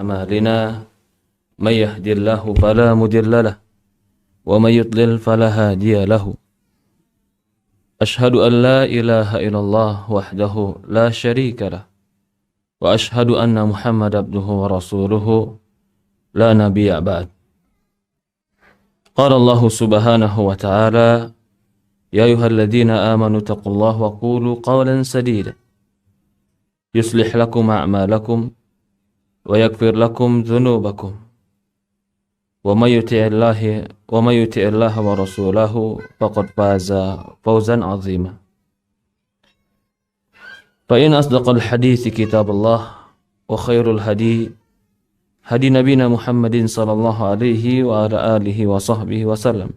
أعمالنا من يهد الله فلا مضل له ومن يضلل فلا هادي له أشهد أن لا إله إلا الله وحده لا شريك له وأشهد أن محمد عبده ورسوله لا نبي بعد قال الله سبحانه وتعالى يا أيها الذين آمنوا اتقوا الله وقولوا قولا سديدا يصلح لكم أعمالكم ويغفر لكم ذنوبكم ومن يطع الله ورسوله فقد فاز فوزا عظيما فإن أصدق الحديث كتاب الله وخير الهدي هدي نبينا محمد صلى الله عليه وعلى آله وصحبه وسلم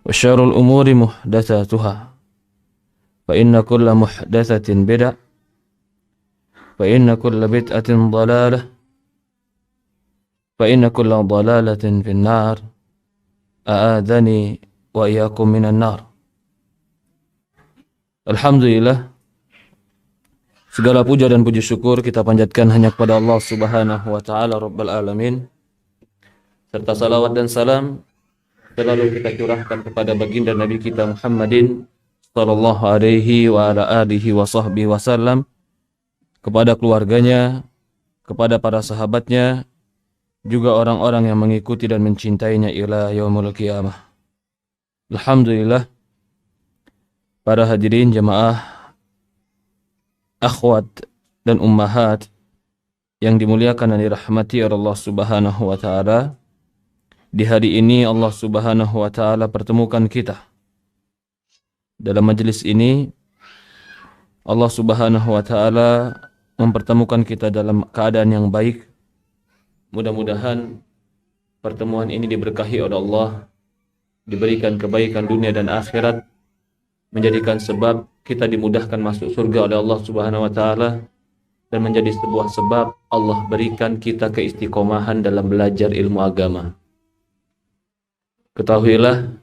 وشر الأمور محدثاتها فإن كل محدثة بدعة فإن كل بدعة ضلالة فإن كل ضلالة في النار أعاذني وإياكم من النار. Alhamdulillah, segala puja dan puji syukur kita panjatkan hanya kepada Allah Subhanahu wa taala Rabbul Alamin, serta salawat dan salam selalu kita curahkan kepada baginda Nabi kita Muhammadin sallallahu alaihi wa ala alihi wa sahbihi wasallam, kepada keluarganya, kepada para sahabatnya, juga orang-orang yang mengikuti dan mencintainya ila yaumul qiyamah. Alhamdulillah, para hadirin jemaah, akhwat dan ummahat yang dimuliakan dan dirahmati oleh Allah Subhanahu wa taala, di hari ini Allah Subhanahu wa taala pertemukan kita. Dalam majelis ini Allah Subhanahu wa taala mempertemukan kita dalam keadaan yang baik. Mudah-mudahan pertemuan ini diberkahi oleh Allah, diberikan kebaikan dunia dan akhirat, menjadikan sebab kita dimudahkan masuk surga oleh Allah Subhanahu wa taala, dan menjadi sebuah sebab Allah berikan kita keistiqomahan dalam belajar ilmu agama. Ketahuilah,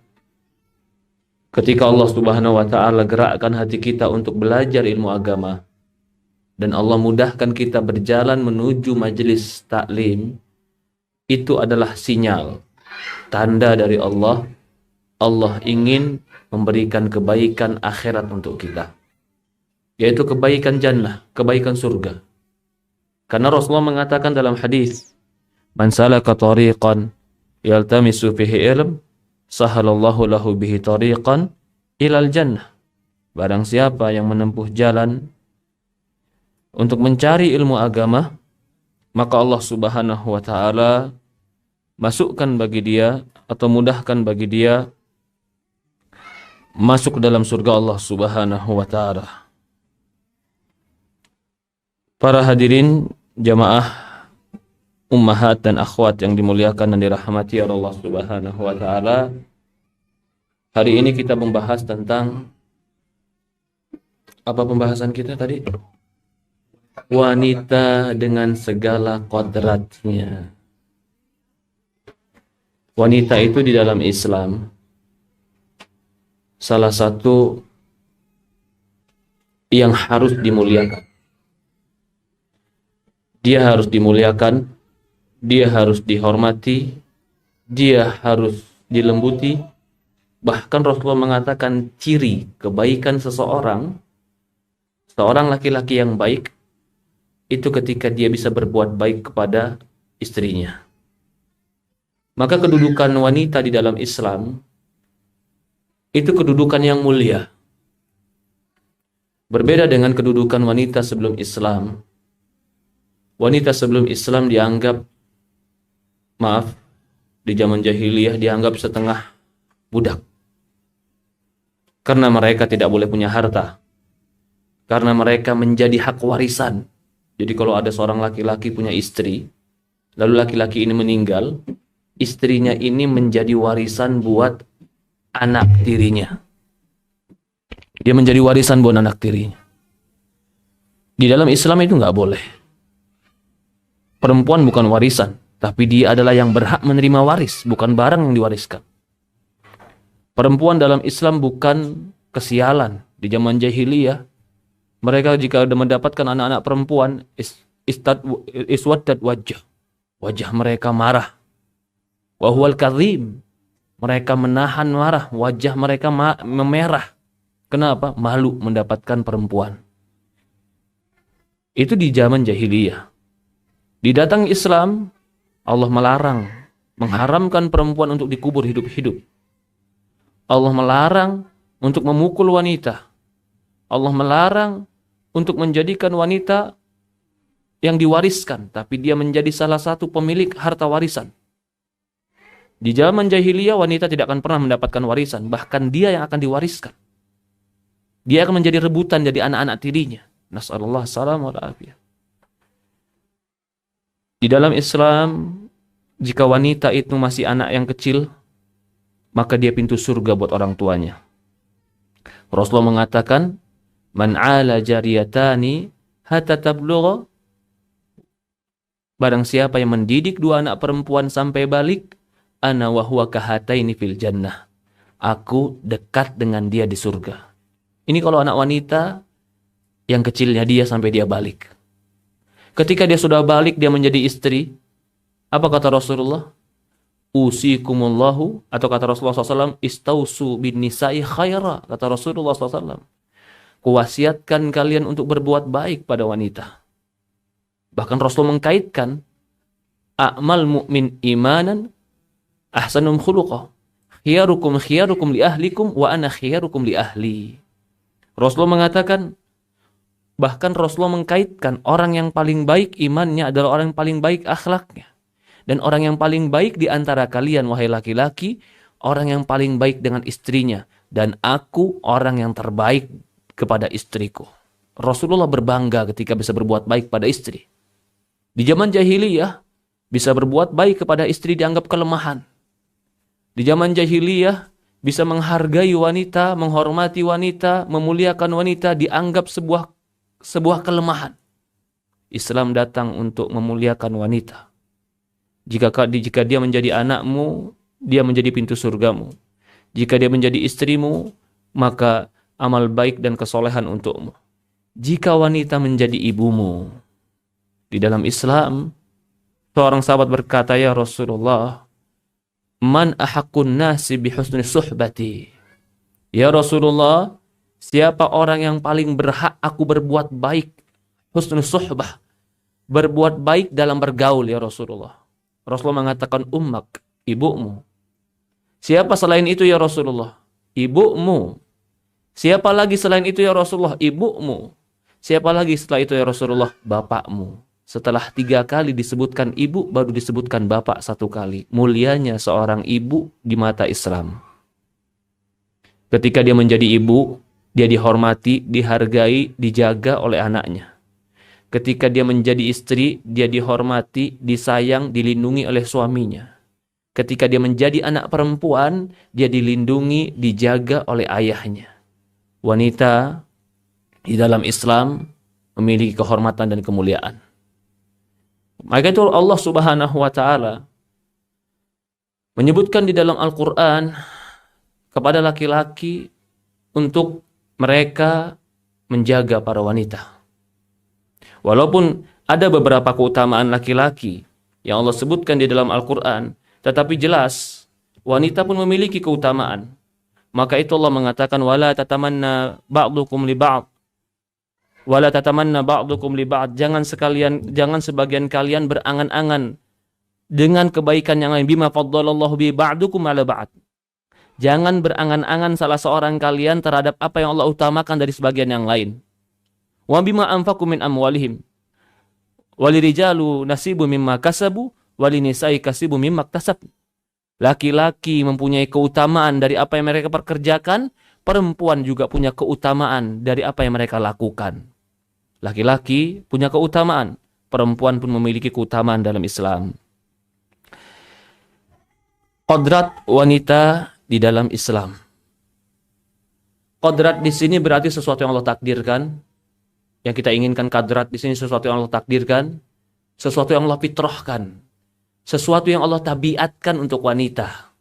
ketika Allah Subhanahu wa taala gerakkan hati kita untuk belajar ilmu agama, dan Allah mudahkan kita berjalan menuju majelis taklim, itu adalah sinyal, tanda dari Allah. Allah ingin memberikan kebaikan akhirat untuk kita, yaitu kebaikan jannah, kebaikan surga. Karena Rasulullah mengatakan dalam hadis, man salaka tariqan yaltamisu fihi ilm sahalallahu lahu bihi tariqan ilal jannah. Barang siapa yang menempuh jalan untuk mencari ilmu agama, maka Allah Subhanahu wa taala masukkan bagi dia atau mudahkan bagi dia masuk ke dalam surga Allah Subhanahu wa taala. Para hadirin jamaah, ummahat dan akhwat yang dimuliakan dan dirahmati oleh Allah Subhanahu wa taala, hari ini kita membahas tentang apa pembahasan kita tadi? Wanita dengan segala kodratnya. Wanita itu di dalam Islam salah satu yang harus dimuliakan. Dia harus dimuliakan, dia harus dihormati, dia harus dilembuti. Bahkan Rasulullah mengatakan ciri kebaikan seorang laki-laki yang baik itu ketika dia bisa berbuat baik kepada istrinya. Maka kedudukan wanita di dalam Islam itu kedudukan yang mulia. Berbeda dengan kedudukan wanita sebelum Islam. Wanita sebelum Islam dianggap, di zaman jahiliyah dianggap setengah budak. Karena mereka tidak boleh punya harta. Karena mereka menjadi hak warisan. Jadi kalau ada seorang laki-laki punya istri, lalu laki-laki ini meninggal, istrinya ini menjadi warisan buat anak tirinya. Dia menjadi warisan buat anak tirinya. Di dalam Islam itu nggak boleh. Perempuan bukan warisan, tapi dia adalah yang berhak menerima waris, bukan barang yang diwariskan. Perempuan dalam Islam bukan kesialan. Di zaman jahiliyah, mereka jika mendapatkan anak-anak perempuan, iswaddat wajah. Wajah mereka marah. Wa huwal kadhim. Mereka menahan marah, wajah mereka memerah. Kenapa? Malu mendapatkan perempuan. Itu di zaman jahiliyah. Didatangi Islam, Allah melarang, mengharamkan perempuan untuk dikubur hidup-hidup. Allah melarang untuk memukul wanita. Allah melarang untuk menjadikan wanita yang diwariskan, tapi dia menjadi salah satu pemilik harta warisan. Di zaman jahiliyah wanita tidak akan pernah mendapatkan warisan, bahkan dia yang akan diwariskan. Dia akan menjadi rebutan dari anak-anak tirinya. Nas'alullah salam wal afiyah. Di dalam Islam, jika wanita itu masih anak yang kecil, maka dia pintu surga buat orang tuanya. Rasulullah mengatakan, "Man 'ala jariyatani hatta tablugha." Barang siapa yang mendidik dua anak perempuan sampai balik, ana wa huwa kahataini fil jannah. Aku dekat dengan dia di surga. Ini kalau anak wanita yang kecilnya dia sampai dia balik. Ketika dia sudah balik, dia menjadi istri. Apa kata Rasulullah? Usikumullahu, atau kata Rasulullah SAW, istausu bin nisa'i khaira. Kata Rasulullah SAW, kuwasiatkan kalian untuk berbuat baik pada wanita. Bahkan Rasul mengkaitkan, a'mal mu'min imanan ahsanum khuluqah. Khiyarukum li ahlikum wa ana khiyarukum li ahli. Rasulullah mengatakan, bahkan Rasulullah mengkaitkan orang yang paling baik imannya adalah orang yang paling baik akhlaknya. Dan orang yang paling baik di antara kalian, wahai laki-laki, orang yang paling baik dengan istrinya. Dan aku orang yang terbaik kepada istriku. Rasulullah berbangga ketika bisa berbuat baik pada istri. Di zaman jahiliyah, bisa berbuat baik kepada istri dianggap kelemahan. Di zaman jahiliyah, bisa menghargai wanita, menghormati wanita, memuliakan wanita, dianggap sebuah kelemahan. Islam datang untuk memuliakan wanita. Jika dia menjadi anakmu, dia menjadi pintu surgamu. Jika dia menjadi istrimu, maka amal baik dan kesolehan untukmu. Jika wanita menjadi ibumu, di dalam Islam, seorang sahabat berkata, ya Rasulullah, man ahaqqun nasi bihusni suhbati. Ya Rasulullah, siapa orang yang paling berhak aku berbuat baik? Husnul suhbah, berbuat baik dalam bergaul, ya Rasulullah. Rasulullah mengatakan, ummak, ibumu. Siapa selain itu ya Rasulullah? Ibumu. Siapa lagi selain itu ya Rasulullah? Ibumu. Siapa lagi setelah itu ya Rasulullah? Bapakmu. Setelah 3 kali disebutkan ibu, baru disebutkan bapak 1 kali. Mulianya seorang ibu di mata Islam. Ketika dia menjadi ibu, dia dihormati, dihargai, dijaga oleh anaknya. Ketika dia menjadi istri, dia dihormati, disayang, dilindungi oleh suaminya. Ketika dia menjadi anak perempuan, dia dilindungi, dijaga oleh ayahnya. Wanita di dalam Islam memiliki kehormatan dan kemuliaan. Maka itu Allah Subhanahu wa taala menyebutkan di dalam Al-Qur'an kepada laki-laki untuk mereka menjaga para wanita. Walaupun ada beberapa keutamaan laki-laki yang Allah sebutkan di dalam Al-Qur'an, tetapi jelas wanita pun memiliki keutamaan. Maka itu Allah mengatakan, wala tatamanna ba'dukum li ba'd. Wala tatamanna ba'dukum li ba'd. Jangan sebagian kalian berangan-angan dengan kebaikan yang lain, bima faddalallahu bi ba'dukum ala ba'd. Jangan berangan-angan salah seorang kalian terhadap apa yang Allah utamakan dari sebagian yang lain. Wa bima anfaqu min amwalihim. Walirijalu nasibu mimma kasabu, walinisai kasibu mimma iktasab. Laki-laki mempunyai keutamaan dari apa yang mereka pekerjakan, perempuan juga punya keutamaan dari apa yang mereka lakukan. Laki-laki punya keutamaan, perempuan pun memiliki keutamaan dalam Islam. Qadrat wanita di dalam Islam. Qadrat di sini berarti sesuatu yang Allah takdirkan. Yang kita inginkan qadrat di sini sesuatu yang Allah takdirkan, sesuatu yang Allah fitrahkan, sesuatu yang Allah tabiatkan untuk wanita.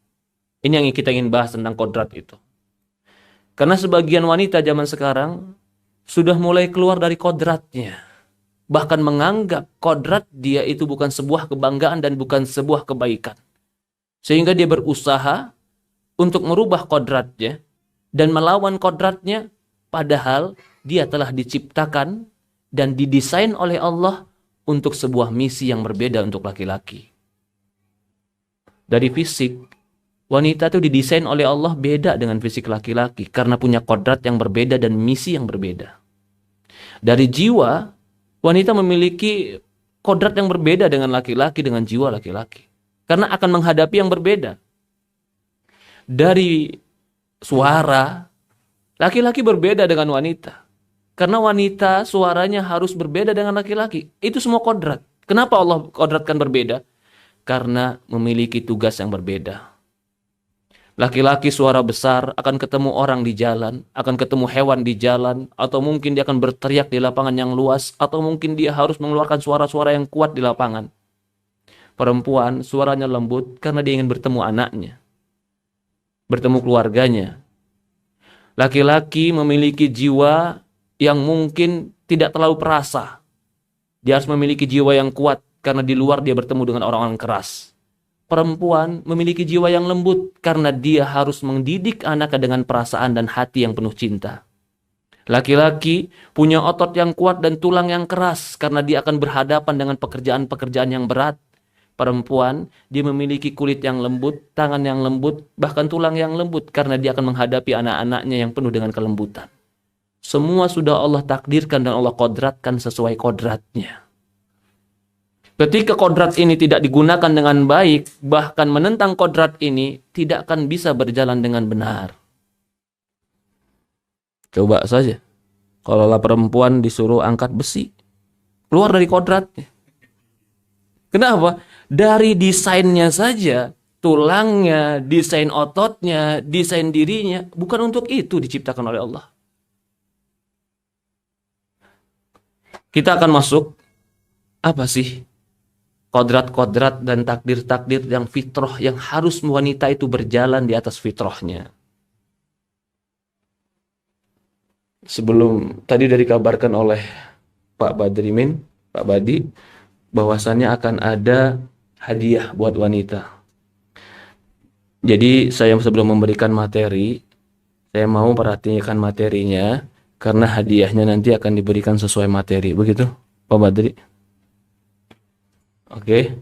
Ini yang kita ingin bahas tentang qadrat itu. Karena sebagian wanita zaman sekarang sudah mulai keluar dari qadratnya. bahkan menganggap kodrat dia itu bukan sebuah kebanggaan dan bukan sebuah kebaikan. Sehingga dia berusaha untuk merubah kodratnya dan melawan kodratnya, padahal dia telah diciptakan dan didesain oleh Allah untuk sebuah misi yang berbeda untuk laki-laki. Dari fisik, wanita itu didesain oleh Allah beda dengan fisik laki-laki karena punya kodrat yang berbeda dan misi yang berbeda. Dari jiwa, wanita memiliki kodrat yang berbeda dengan laki-laki, dengan jiwa laki-laki. Karena akan menghadapi yang berbeda. Dari suara, laki-laki berbeda dengan wanita. Karena wanita suaranya harus berbeda dengan laki-laki. Itu semua kodrat. Kenapa Allah kodratkan berbeda? Karena memiliki tugas yang berbeda. Laki-laki suara besar akan ketemu orang di jalan, akan ketemu hewan di jalan, atau mungkin dia akan berteriak di lapangan yang luas, atau mungkin dia harus mengeluarkan suara-suara yang kuat di lapangan. Perempuan suaranya lembut karena dia ingin bertemu anaknya, bertemu keluarganya. Laki-laki memiliki jiwa yang mungkin tidak terlalu perasa. Dia harus memiliki jiwa yang kuat karena di luar dia bertemu dengan orang-orang keras. Perempuan memiliki jiwa yang lembut karena dia harus mendidik anaknya dengan perasaan dan hati yang penuh cinta. Laki-laki punya otot yang kuat dan tulang yang keras karena dia akan berhadapan dengan pekerjaan-pekerjaan yang berat. Perempuan, dia memiliki kulit yang lembut, tangan yang lembut, bahkan tulang yang lembut karena dia akan menghadapi anak-anaknya yang penuh dengan kelembutan. Semua sudah Allah takdirkan dan Allah kodratkan sesuai kodratnya. Ketika kodrat ini tidak digunakan dengan baik, bahkan menentang kodrat ini, tidak akan bisa berjalan dengan benar. Coba saja, kalau perempuan disuruh angkat besi, keluar dari kodratnya. Kenapa? Dari desainnya saja, tulangnya, desain ototnya, desain dirinya, bukan untuk itu diciptakan oleh Allah. Kita akan masuk, apa sih kodrat-kodrat dan takdir-takdir yang fitrah yang harus wanita itu berjalan di atas fitrahnya. Sebelum tadi dari dikabarkan oleh Pak Badrimin, Pak Badi, bahwasannya akan ada hadiah buat wanita. Jadi saya sebelum memberikan materi, saya mau perhatikan materinya karena hadiahnya nanti akan diberikan sesuai materi. Begitu, Pak Badri? Oke.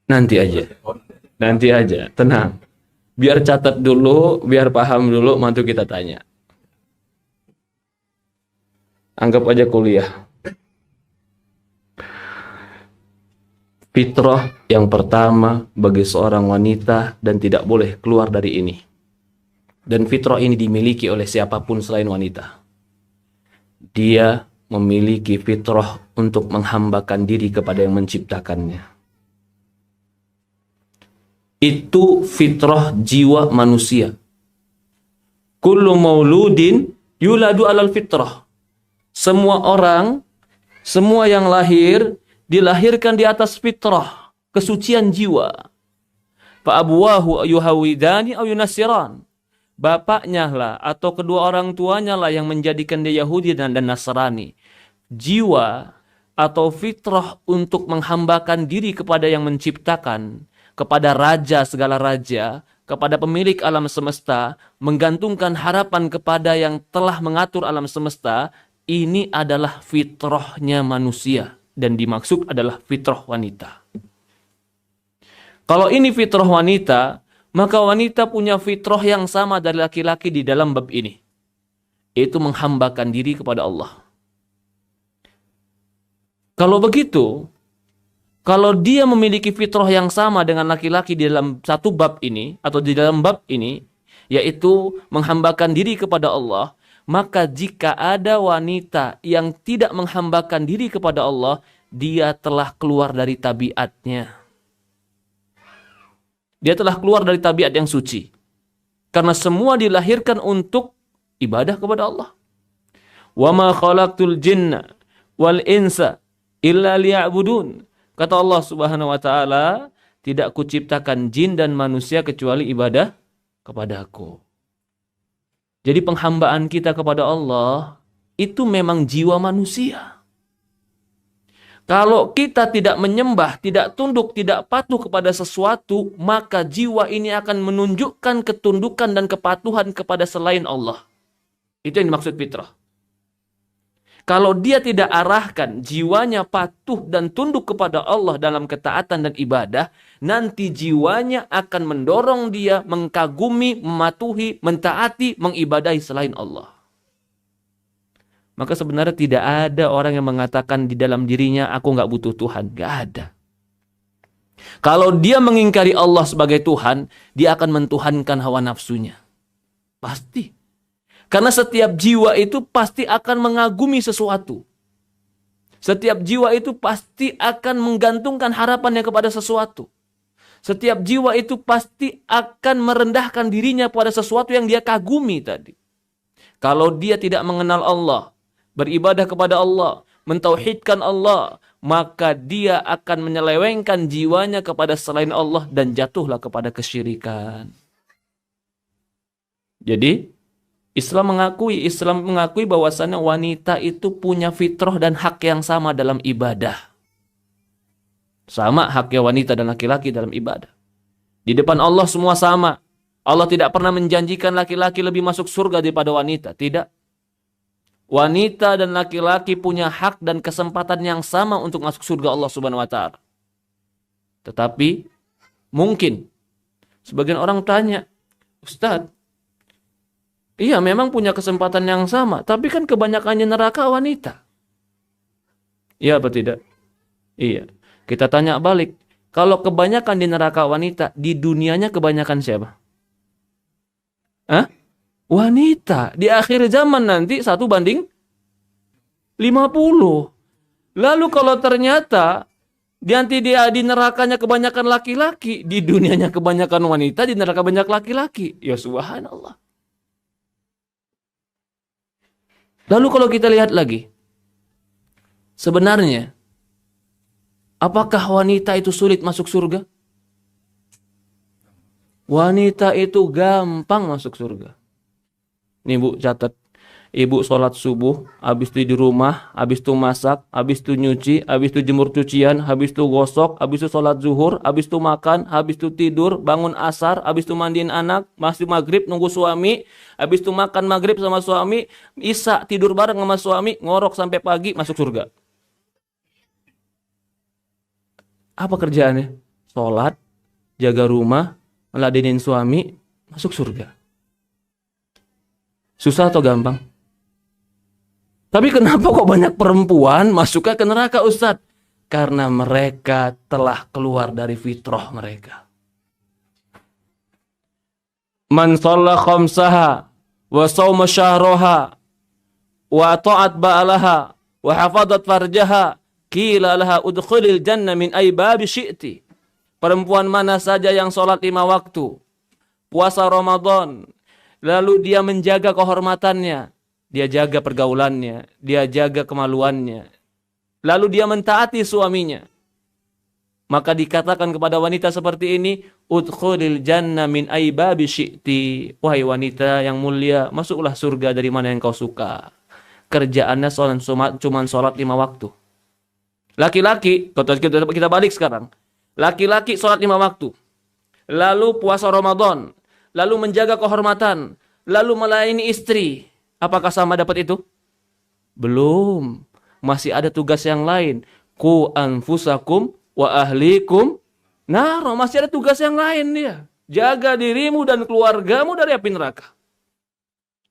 Nanti aja, tenang. Biar catat dulu, biar paham dulu, mantu kita tanya. Anggap aja kuliah. Fitrah yang pertama bagi seorang wanita dan tidak boleh keluar dari ini. Dan fitrah ini dimiliki oleh siapapun selain wanita. Dia memiliki fitrah untuk menghambakan diri kepada yang menciptakannya. Itu fitrah jiwa manusia. Kullu mauludin yuladu alal fitrah. Semua orang, semua yang lahir, dilahirkan di atas fitrah, kesucian jiwa. Fa abuwahu yuhawidani aw yunasiran. Bapaknya lah atau kedua orang tuanya lah yang menjadikan dia Yahudi dan Nasrani. Jiwa atau fitrah untuk menghambakan diri kepada yang menciptakan, kepada raja segala raja, kepada pemilik alam semesta, menggantungkan harapan kepada yang telah mengatur alam semesta, ini adalah fitrahnya manusia dan dimaksud adalah fitrah wanita. Kalau ini fitrah wanita, maka wanita punya fitrah yang sama dari laki-laki di dalam bab ini. Itu menghambakan diri kepada Allah. Kalau begitu, kalau dia memiliki fitrah yang sama dengan laki-laki di dalam satu bab ini, atau di dalam bab ini, yaitu menghambakan diri kepada Allah, maka jika ada wanita yang tidak menghambakan diri kepada Allah, dia telah keluar dari tabiatnya. Dia telah keluar dari tabiat yang suci. Karena semua dilahirkan untuk ibadah kepada Allah. Wa ma khalaqtul jinna wal insa illa liya'budun. Kata Allah Subhanahu wa taala, tidak kuciptakan jin dan manusia kecuali ibadah kepada Aku. Jadi penghambaan kita kepada Allah itu memang jiwa manusia. Kalau kita tidak menyembah, tidak tunduk, tidak patuh kepada sesuatu, maka jiwa ini akan menunjukkan ketundukan dan kepatuhan kepada selain Allah. Itu yang dimaksud fitrah. Kalau dia tidak arahkan jiwanya patuh dan tunduk kepada Allah dalam ketaatan dan ibadah, nanti jiwanya akan mendorong dia mengkagumi, mematuhi, mentaati, mengibadahi selain Allah. Maka sebenarnya tidak ada orang yang mengatakan di dalam dirinya, aku nggak butuh Tuhan. Nggak ada. Kalau dia mengingkari Allah sebagai Tuhan, dia akan mentuhankan hawa nafsunya. Pasti. Karena setiap jiwa itu pasti akan mengagumi sesuatu. Setiap jiwa itu pasti akan menggantungkan harapannya kepada sesuatu. Setiap jiwa itu pasti akan merendahkan dirinya pada sesuatu yang dia kagumi tadi. Kalau dia tidak mengenal Allah, beribadah kepada Allah, mentauhidkan Allah, maka dia akan menyelewengkan jiwanya kepada selain Allah dan jatuhlah kepada kesyirikan. Jadi, Islam mengakui bahwasannya wanita itu punya fitrah dan hak yang sama dalam ibadah. Sama haknya wanita dan laki-laki dalam ibadah. Di depan Allah semua sama. Allah tidak pernah menjanjikan laki-laki lebih masuk surga daripada wanita. Tidak. Wanita dan laki-laki punya hak dan kesempatan yang sama untuk masuk surga Allah Subhanahu wa taala. Tetapi mungkin sebagian orang tanya, "Ustadz, iya memang punya kesempatan yang sama, tapi kan kebanyakannya neraka wanita." Iya apa tidak? Iya. Kita tanya balik, kalau kebanyakan di neraka wanita, di dunianya kebanyakan siapa? Hah? Wanita. Di akhir zaman nanti 1:50. Lalu kalau ternyata nanti dia di nerakanya kebanyakan laki-laki, di dunianya kebanyakan wanita, di neraka banyak laki-laki. Ya subhanallah. Lalu kalau kita lihat lagi, sebenarnya apakah wanita itu sulit masuk surga? Wanita itu gampang masuk surga. Nih Bu, catat. Ibu sholat subuh, habis itu di rumah, habis itu masak, habis itu nyuci, habis itu jemur cucian, habis itu gosok, habis itu sholat zuhur, habis itu makan, habis itu tidur, bangun asar, habis itu mandiin anak, masih maghrib nunggu suami, habis itu makan maghrib sama suami, isya tidur bareng sama suami, ngorok sampai pagi, masuk surga. Apa kerjaannya? Sholat, jaga rumah, meladenin suami, masuk surga. Susah atau gampang? Tapi kenapa kok banyak perempuan masuknya ke neraka, Ustadz? Karena mereka telah keluar dari fitrah mereka. Man shalla khamsaha wa shawma syahraha wa ta'at ba'alaha wa hafadat farjaha qila laha udkhulil jannah min ay babi syi'ti. Perempuan mana saja yang sholat 5 waktu, puasa Ramadan, lalu dia menjaga kehormatannya, dia jaga pergaulannya, dia jaga kemaluannya, lalu dia mentaati suaminya, maka dikatakan kepada wanita seperti ini, udkhulil jannah min aybabi syi'ti. Wahai wanita yang mulia, masuklah surga dari mana yang kau suka. Kerjaannya cuma sholat 5 waktu. Laki-laki, kita balik sekarang. Laki-laki sholat 5 waktu, lalu puasa Ramadan, lalu menjaga kehormatan, lalu melayani istri. Apakah sama dapat itu? Belum. Masih ada tugas yang lain. Qu anfusakum wa ahlikum nar. Masih ada tugas yang lain dia. Jaga dirimu dan keluargamu dari api neraka.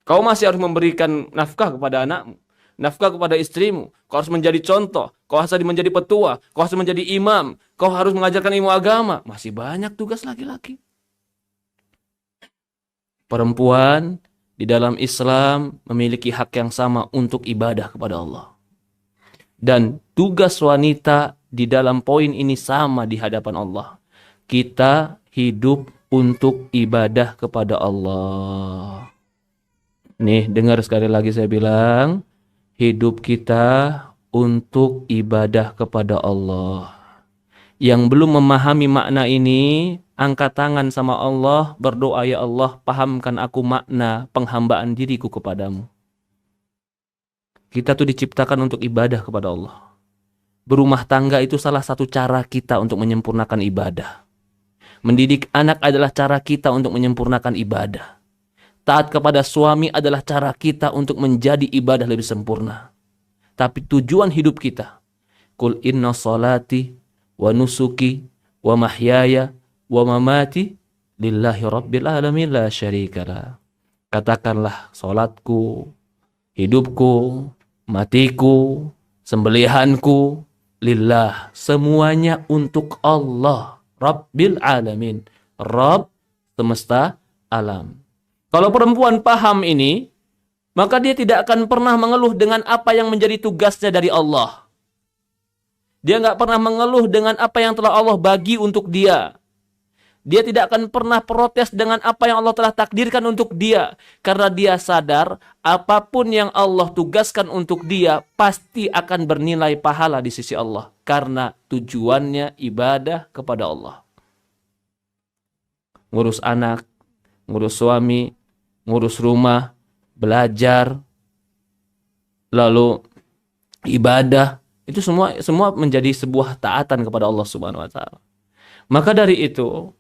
Kau masih harus memberikan nafkah kepada anakmu, nafkah kepada istrimu. Kau harus menjadi contoh. Kau harus menjadi petua. Kau harus menjadi imam. Kau harus mengajarkan ilmu agama. Masih banyak tugas laki-laki. Perempuan di dalam Islam memiliki hak yang sama untuk ibadah kepada Allah. Dan tugas wanita di dalam poin ini sama di hadapan Allah. Kita hidup untuk ibadah kepada Allah. Nih, dengar sekali lagi saya bilang, hidup kita untuk ibadah kepada Allah. Yang belum memahami makna ini, angkat tangan sama Allah, berdoa, ya Allah, pahamkan aku makna penghambaan diriku kepadamu. Kita tuh diciptakan untuk ibadah kepada Allah. Berumah tangga itu salah satu cara kita untuk menyempurnakan ibadah. Mendidik anak adalah cara kita untuk menyempurnakan ibadah. Taat kepada suami adalah cara kita untuk menjadi ibadah lebih sempurna. Tapi tujuan hidup kita, Qul inna salati wa nusuki wa mahyaya wa mamati lillahi rabbil alamin la syarikalah. Katakanlah, salatku, hidupku, matiku, sembelihanku lillah, semuanya untuk Allah Rabbil alamin, Rabb semesta alam. Kalau perempuan paham ini, maka dia tidak akan pernah mengeluh dengan apa yang menjadi tugasnya dari Allah. Dia nggak pernah mengeluh dengan apa yang telah Allah bagi untuk dia. Dia tidak akan pernah protes dengan apa yang Allah telah takdirkan untuk dia. Karena dia sadar apapun yang Allah tugaskan untuk dia pasti akan bernilai pahala di sisi Allah. Karena tujuannya ibadah kepada Allah. Ngurus anak, ngurus suami, ngurus rumah, belajar, lalu ibadah. Itu semua menjadi sebuah taatan kepada Allah Subhanahu wa taala. Maka dari itu,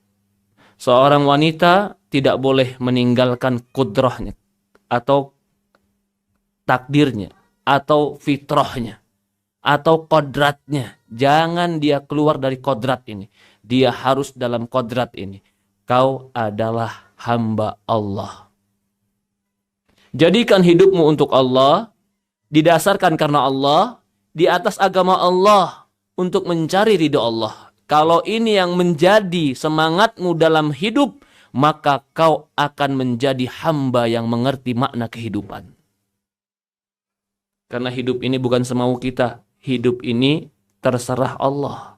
seorang wanita tidak boleh meninggalkan kudrahnya atau takdirnya atau fitrahnya atau kodratnya. Jangan dia keluar dari kodrat ini. Dia harus dalam kodrat ini. Kau adalah hamba Allah. Jadikan hidupmu untuk Allah, didasarkan karena Allah, di atas agama Allah, untuk mencari ridho Allah. Kalau ini yang menjadi semangatmu dalam hidup, maka kau akan menjadi hamba yang mengerti makna kehidupan. Karena hidup ini bukan semau kita. Hidup ini terserah Allah.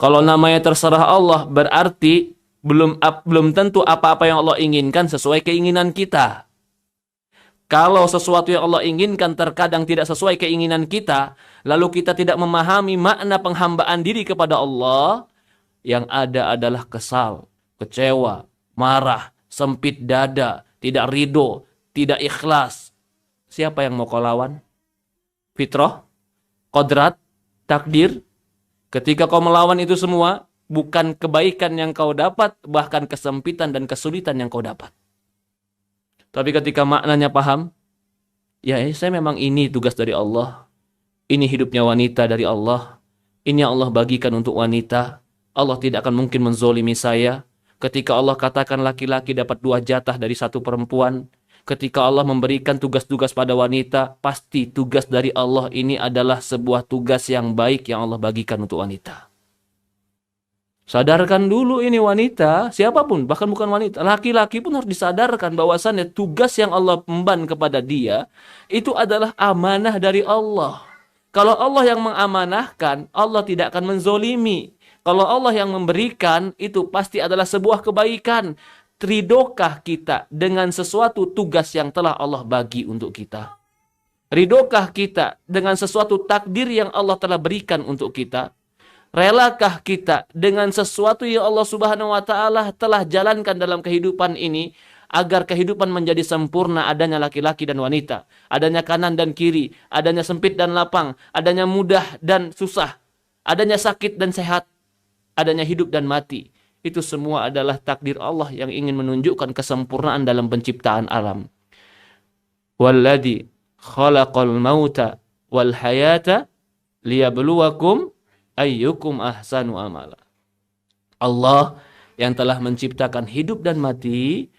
Kalau namanya terserah Allah, berarti belum tentu apa-apa yang Allah inginkan sesuai keinginan kita. Kalau sesuatu yang Allah inginkan terkadang tidak sesuai keinginan kita, lalu kita tidak memahami makna penghambaan diri kepada Allah, yang ada adalah kesal, kecewa, marah, sempit dada, tidak ridho, tidak ikhlas. Siapa yang mau kau lawan? Fitrah, kodrat, takdir. Ketika kau melawan itu semua, bukan kebaikan yang kau dapat, bahkan kesempitan dan kesulitan yang kau dapat. Tapi ketika maknanya paham, ya saya memang ini tugas dari Allah. Ini hidupnya wanita dari Allah. Ini yang Allah bagikan untuk wanita. Allah tidak akan mungkin menzolimi saya. Ketika Allah katakan laki-laki dapat 2 jatah dari 1 perempuan. Ketika Allah memberikan tugas-tugas pada wanita, pasti tugas dari Allah ini adalah sebuah tugas yang baik yang Allah bagikan untuk wanita. Sadarkan dulu ini wanita, siapapun, bahkan bukan wanita, laki-laki pun harus disadarkan bahwasannya tugas yang Allah emban kepada dia, itu adalah amanah dari Allah. Kalau Allah yang mengamanahkan, Allah tidak akan menzolimi. Kalau Allah yang memberikan, itu pasti adalah sebuah kebaikan. Ridokah kita dengan sesuatu tugas yang telah Allah bagi untuk kita? Ridokah kita dengan sesuatu takdir yang Allah telah berikan untuk kita? Relakah kita dengan sesuatu yang Allah Subhanahu wa taala telah jalankan dalam kehidupan ini agar kehidupan menjadi sempurna, adanya laki-laki dan wanita, adanya kanan dan kiri, adanya sempit dan lapang, adanya mudah dan susah, adanya sakit dan sehat, adanya hidup dan mati. Itu semua adalah takdir Allah yang ingin menunjukkan kesempurnaan dalam penciptaan alam. Walladzi khalaqal mauta wal hayata liyabluwakum ayyukum ahsanu amala. Allah yang telah menciptakan hidup dan mati,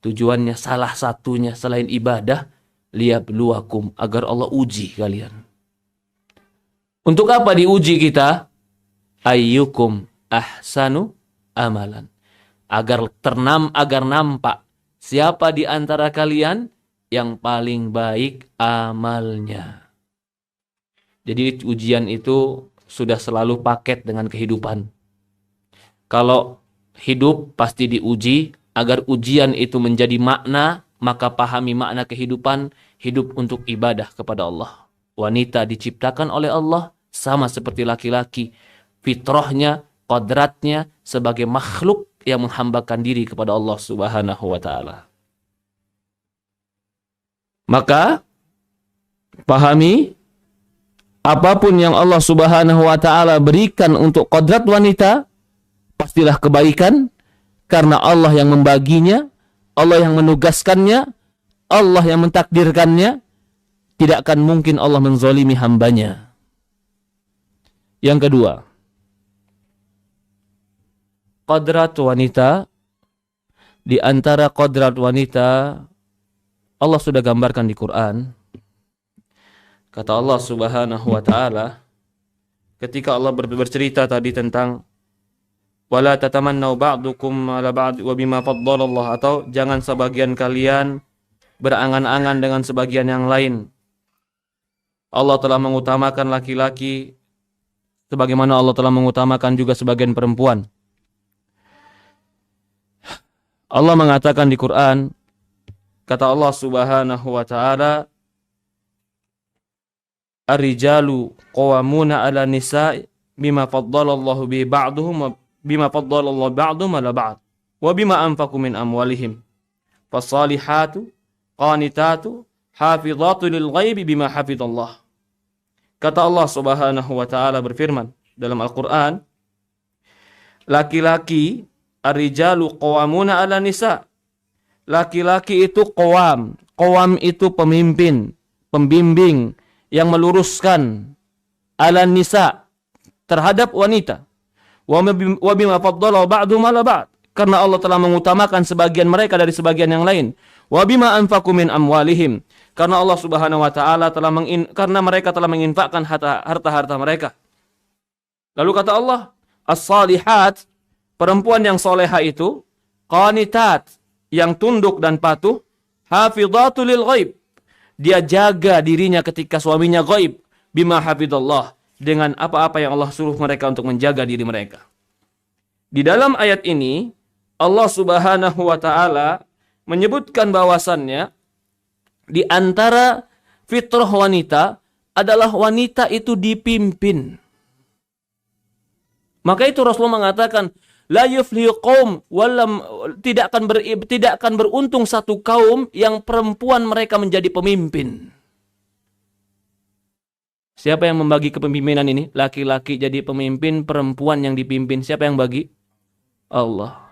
tujuannya salah satunya selain ibadah, liyabluwakum, agar Allah uji kalian. Untuk apa diuji kita? Ayyukum ahsanu amalan. Agar nampak siapa di antara kalian yang paling baik amalnya. Jadi ujian itu sudah selalu paket dengan kehidupan. Kalau hidup pasti diuji, agar ujian itu menjadi makna, maka pahami makna kehidupan, hidup untuk ibadah kepada Allah. Wanita diciptakan oleh Allah sama seperti laki-laki. Fitrahnya, kodratnya sebagai makhluk yang menghambakan diri kepada Allah Subhanahu wa taala. Maka pahami, apapun yang Allah Subhanahu wa taala berikan untuk kodrat wanita, pastilah kebaikan, karena Allah yang membaginya, Allah yang menugaskannya, Allah yang mentakdirkannya. Tidak akan mungkin Allah menzalimi hambanya. Yang kedua, kodrat wanita, di antara kodrat wanita, Allah sudah gambarkan di Quran. Kata Allah Subhanahu wa taala, ketika Allah bercerita tadi tentang wala tatamannau ba'dukum ala ba'd wa bima faddalallah, atau jangan sebagian kalian berangan-angan dengan sebagian yang lain. Allah telah mengutamakan laki-laki sebagaimana Allah telah mengutamakan juga sebagian perempuan. Allah mengatakan di Quran, kata Allah Subhanahu wa taala, ar-rijalu qawwamuna 'ala nisa'i bima faddalallahu bi ba'dhum bima faddalallahu ba'dhum 'ala ba'd wa bima anfaqu min amwalihim. Fas-salihatu qanitatu hafizatu lil ghaibi bima hafizallah. Kata Allah Subhanahu wa taala berfirman dalam Al-Qur'an, laki-laki ar-rijalu qawwamuna 'ala nisa. Laki-laki itu qawam. Qawam itu pemimpin, pembimbing yang meluruskan 'ala nisa, terhadap wanita. Wa bima faddala ba'dhum 'ala ba'd. Karena Allah telah mengutamakan sebagian mereka dari sebagian yang lain. Wa bima anfaqu min amwalihim, karena Allah Subhanahu wa taala karena mereka telah menginfakkan harta-harta mereka. Lalu kata Allah, as-salihat, perempuan yang soleha itu, qanitat, yang tunduk dan patuh, hafidhatul lil ghaib, dia jaga dirinya ketika suaminya ghaib, bima hafidhallah, dengan apa-apa yang Allah suruh mereka untuk menjaga diri mereka. Di dalam ayat ini Allah Subhanahu wa taala menyebutkan bahwasannya di antara fitrah wanita adalah wanita itu dipimpin. Maka itu Rasulullah mengatakan, la yuflihu qaum walam, tidak akan beruntung satu kaum yang perempuan mereka menjadi pemimpin. Siapa yang membagi kepemimpinan ini? Laki-laki jadi pemimpin, perempuan yang dipimpin. Siapa yang bagi? Allah.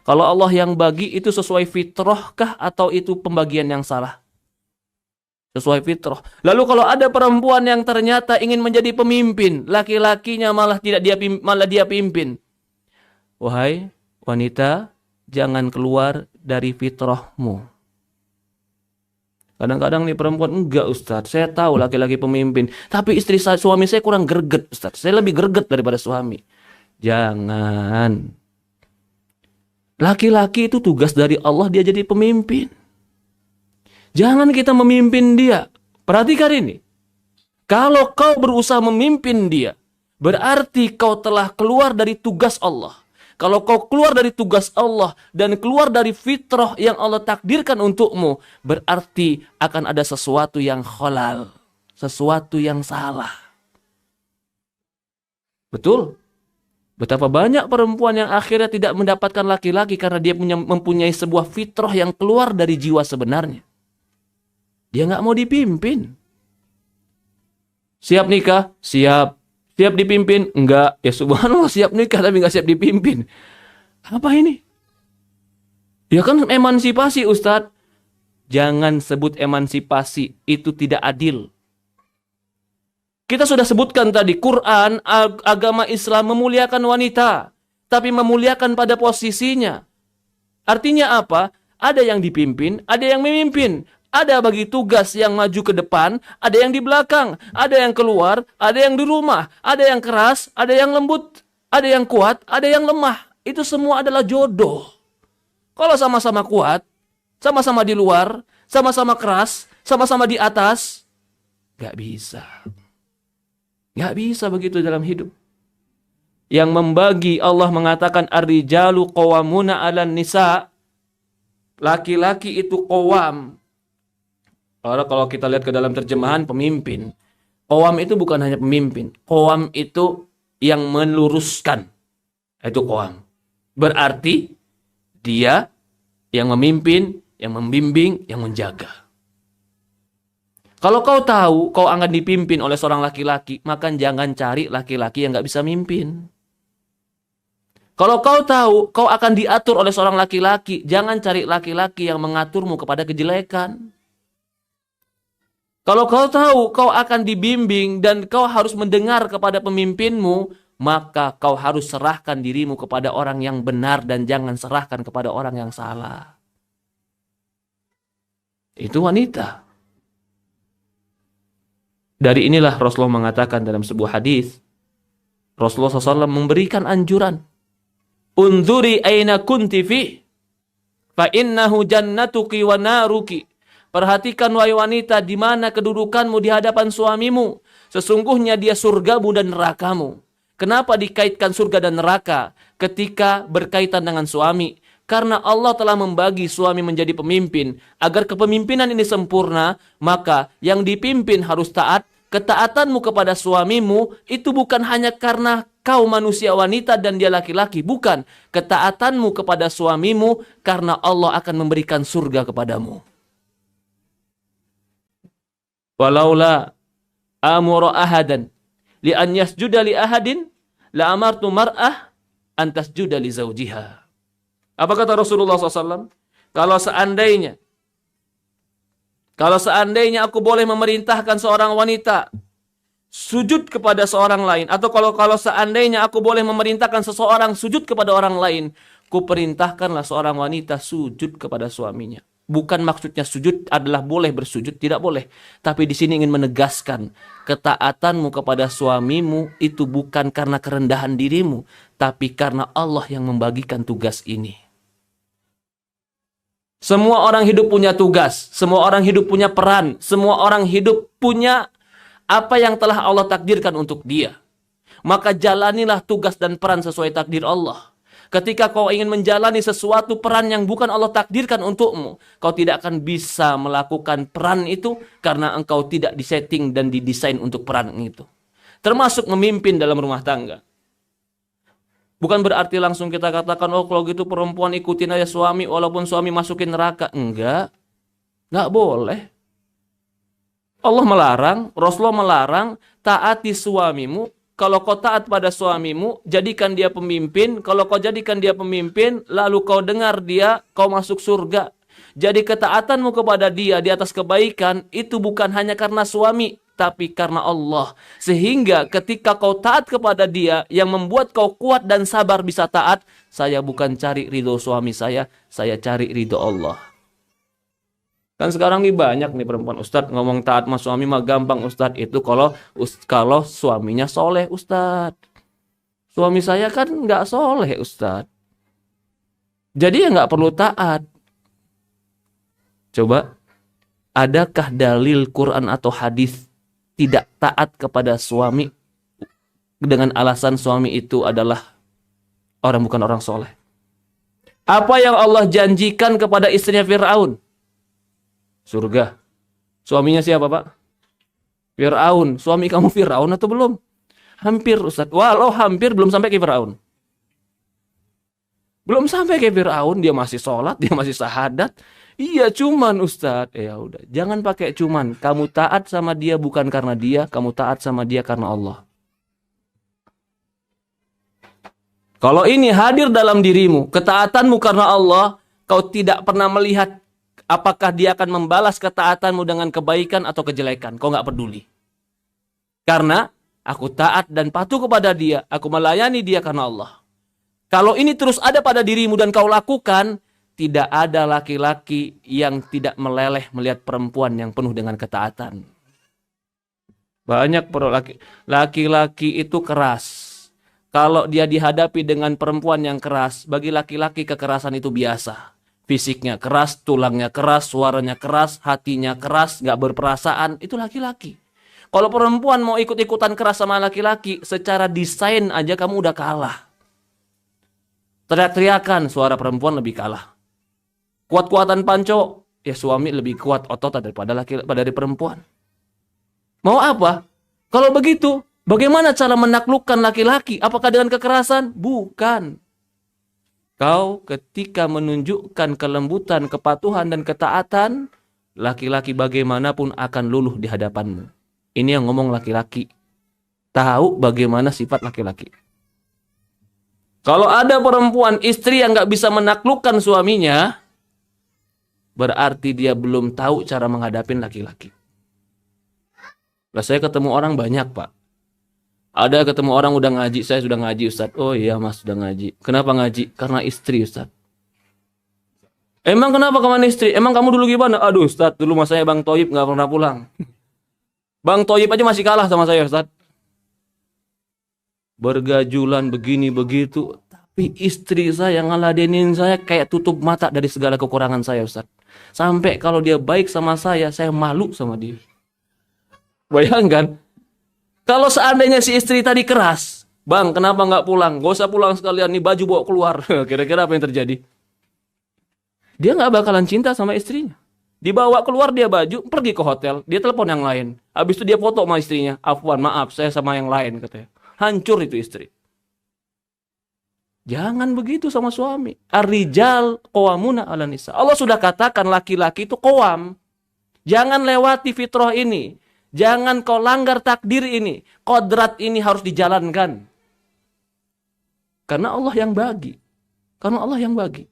Kalau Allah yang bagi, itu sesuai fitrahkah atau itu pembagian yang salah? Sesuai fitrah. Lalu kalau ada perempuan yang ternyata ingin menjadi pemimpin, laki-lakinya malah dia pimpin. Wahai wanita, jangan keluar dari fitrahmu. Kadang-kadang nih perempuan, enggak Ustaz, saya tahu laki-laki pemimpin, tapi suami saya kurang greget Ustaz, saya lebih greget daripada suami. Jangan. Laki-laki itu tugas dari Allah, dia jadi pemimpin. Jangan kita memimpin dia. Perhatikan ini. Kalau kau berusaha memimpin dia, berarti kau telah keluar dari tugas Allah. Kalau kau keluar dari tugas Allah dan keluar dari fitrah yang Allah takdirkan untukmu, berarti akan ada sesuatu yang khalal, sesuatu yang salah. Betul? Betapa banyak perempuan yang akhirnya tidak mendapatkan laki-laki karena dia mempunyai sebuah fitrah yang keluar dari jiwa sebenarnya. Dia nggak mau dipimpin. Siap nikah? Siap. Siap dipimpin? Enggak. Ya subhanallah, siap nikah tapi nggak siap dipimpin. Apa ini? Ya kan emansipasi Ustadz. Jangan sebut emansipasi. Itu tidak adil. Kita sudah sebutkan tadi, Quran, agama Islam memuliakan wanita, tapi memuliakan pada posisinya. Artinya apa? Ada yang dipimpin, ada yang memimpin. Ada bagi tugas yang maju ke depan, ada yang di belakang, ada yang keluar, ada yang di rumah, ada yang keras, ada yang lembut, ada yang kuat, ada yang lemah. Itu semua adalah jodoh. Kalau sama-sama kuat, sama-sama di luar, sama-sama keras, sama-sama di atas, gak bisa. Gak bisa begitu dalam hidup. Yang membagi, Allah mengatakan ar-rijalu qawwamuna 'alan nisa. Laki-laki itu qawwam. Kalau kita lihat ke dalam terjemahan, pemimpin. Qawwam itu bukan hanya pemimpin. Qawwam itu yang meluruskan. Itu qawwam. Berarti dia yang memimpin, yang membimbing, yang menjaga. Kalau kau tahu kau akan dipimpin oleh seorang laki-laki, maka jangan cari laki-laki yang nggak bisa mimpin. Kalau kau tahu kau akan diatur oleh seorang laki-laki, jangan cari laki-laki yang mengaturmu kepada kejelekan. Kalau kau tahu kau akan dibimbing dan kau harus mendengar kepada pemimpinmu, maka kau harus serahkan dirimu kepada orang yang benar dan jangan serahkan kepada orang yang salah. Itu wanita. Dari inilah Rasulullah mengatakan dalam sebuah hadis, Rasulullah SAW memberikan anjuran, unzuri aina kunti fi, fa innahu jannatuki wa naruki. Perhatikan wahai wanita di mana kedudukanmu di hadapan suamimu. Sesungguhnya dia surgamu dan nerakamu. Kenapa dikaitkan surga dan neraka ketika berkaitan dengan suami? Karena Allah telah membagi suami menjadi pemimpin. Agar kepemimpinan ini sempurna, maka yang dipimpin harus taat. Ketaatanmu kepada suamimu itu bukan hanya karena kau manusia wanita dan dia laki-laki. Bukan. Ketaatanmu kepada suamimu karena Allah akan memberikan surga kepadamu. Walaula amura ahadan li an yasjuda li ahadin la amartu mar'ah an tasjuda li zawjiha. Apa kata Rasulullah SAW? Kalau seandainya aku boleh memerintahkan seorang wanita sujud kepada seorang lain, atau kalau seandainya aku boleh memerintahkan seseorang sujud kepada orang lain, ku perintahkanlah seorang wanita sujud kepada suaminya. Bukan maksudnya sujud adalah boleh bersujud, tidak boleh. Tapi di sini ingin menegaskan, ketaatanmu kepada suamimu itu bukan karena kerendahan dirimu, tapi karena Allah yang membagikan tugas ini. Semua orang hidup punya tugas, semua orang hidup punya peran, semua orang hidup punya apa yang telah Allah takdirkan untuk dia. Maka jalanilah tugas dan peran sesuai takdir Allah. Ketika kau ingin menjalani sesuatu peran yang bukan Allah takdirkan untukmu, kau tidak akan bisa melakukan peran itu karena engkau tidak disetting dan didesain untuk peran itu. Termasuk memimpin dalam rumah tangga. Bukan berarti langsung kita katakan, oh kalau gitu perempuan ikutin aja suami walaupun suami masukin neraka. Enggak boleh. Allah melarang, Rasulullah melarang, taati suamimu. Kalau kau taat pada suamimu, jadikan dia pemimpin. Kalau kau jadikan dia pemimpin, lalu kau dengar dia, kau masuk surga. Jadi ketaatanmu kepada dia di atas kebaikan, itu bukan hanya karena suami, tapi karena Allah. Sehingga ketika kau taat kepada dia, yang membuat kau kuat dan sabar bisa taat, saya bukan cari ridho suami saya cari ridho Allah. Kan sekarang nih banyak nih perempuan, Ustadz ngomong taat sama suami mah gampang Ustadz. Itu kalau suaminya soleh Ustadz. Suami saya kan nggak soleh Ustadz. Jadi ya nggak perlu taat. Coba, adakah dalil Quran atau hadis tidak taat kepada suami dengan alasan suami itu adalah bukan orang soleh? Apa yang Allah janjikan kepada istrinya Fir'aun? Surga. Suaminya siapa, Pak? Fir'aun. Suami kamu Fir'aun atau belum? Hampir, Ustaz. Walau hampir belum sampai ke Fir'aun. Belum sampai ke Fir'aun, dia masih sholat, dia masih syahadat. Iya, cuman Ustaz. Ya udah, jangan pakai cuman. Kamu taat sama dia bukan karena dia, kamu taat sama dia karena Allah. Kalau ini hadir dalam dirimu, ketaatanmu karena Allah, kau tidak pernah melihat apakah dia akan membalas ketaatanmu dengan kebaikan atau kejelekan. Kau nggak peduli. Karena aku taat dan patuh kepada dia. Aku melayani dia karena Allah. Kalau ini terus ada pada dirimu dan kau lakukan, tidak ada laki-laki yang tidak meleleh melihat perempuan yang penuh dengan ketaatan. Banyak laki-laki itu keras. Kalau dia dihadapi dengan perempuan yang keras, bagi laki-laki kekerasan itu biasa. Fisiknya keras, tulangnya keras, suaranya keras, hatinya keras, gak berperasaan, itu laki-laki. Kalau perempuan mau ikut-ikutan keras sama laki-laki, secara desain aja kamu udah kalah. Teriak-teriakan, suara perempuan lebih kalah. Kuat-kuatan panco, ya suami lebih kuat otot daripada dari perempuan. Mau apa? Kalau begitu, bagaimana cara menaklukkan laki-laki? Apakah dengan kekerasan? Bukan. Kau ketika menunjukkan kelembutan, kepatuhan, dan ketaatan, Laki-laki bagaimanapun akan luluh di hadapanmu. Ini yang ngomong laki-laki. Tahu bagaimana sifat laki-laki. Kalau ada perempuan, istri yang nggak bisa menaklukkan suaminya, berarti dia belum tahu cara menghadapi laki-laki. Lah saya ketemu orang banyak, Pak. Ada ketemu orang udah ngaji, saya sudah ngaji, Ustaz. Oh iya Mas, sudah ngaji. Kenapa ngaji? Karena istri, Ustaz. Emang kenapa kemana istri? Emang kamu dulu gimana? Aduh Ustaz, dulu mas saya Bang Toyib nggak pernah pulang. Bang Toyib aja masih kalah sama saya, Ustaz. Bergajulan begini begitu, tapi istri saya ngeladenin saya kayak tutup mata dari segala kekurangan saya, Ustaz. Sampai kalau dia baik sama saya malu sama dia. Bayangkan, kalau seandainya si istri tadi keras, Bang kenapa nggak pulang? Gak usah pulang sekalian, nih baju bawa keluar. Kira-kira apa yang terjadi? Dia nggak bakalan cinta sama istrinya. Dibawa keluar dia baju, pergi ke hotel, dia telepon yang lain. Habis itu dia foto sama istrinya. Afwan, maaf, saya sama yang lain katanya. Hancur itu istri. Jangan begitu sama suami. Ar-rijal qawwamuna 'alan nisa. Allah sudah katakan laki-laki itu qawam. Jangan lewati fitrah ini. Jangan kau langgar takdir ini. Kodrat ini harus dijalankan. Karena Allah yang bagi. Karena Allah yang bagi.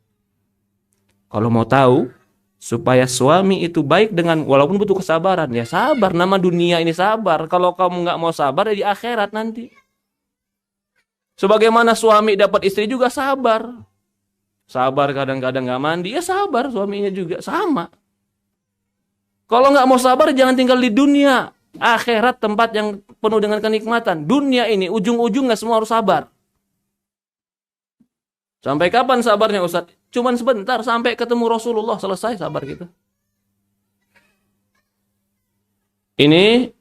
Kalau mau tahu supaya suami itu baik dengan, walaupun butuh kesabaran, ya sabar. Nama dunia ini sabar. Kalau kamu nggak mau sabar, ya di akhirat nanti. Sebagaimana suami dapat istri juga sabar. Sabar kadang-kadang nggak mandi, ya sabar suaminya juga sama. Kalau nggak mau sabar, jangan tinggal di dunia. Akhirat tempat yang penuh dengan kenikmatan. Dunia ini ujung-ujungnya semua harus sabar. Sampai kapan sabarnya Ustaz? Cuman sebentar sampai ketemu Rasulullah, selesai sabar kita. Ini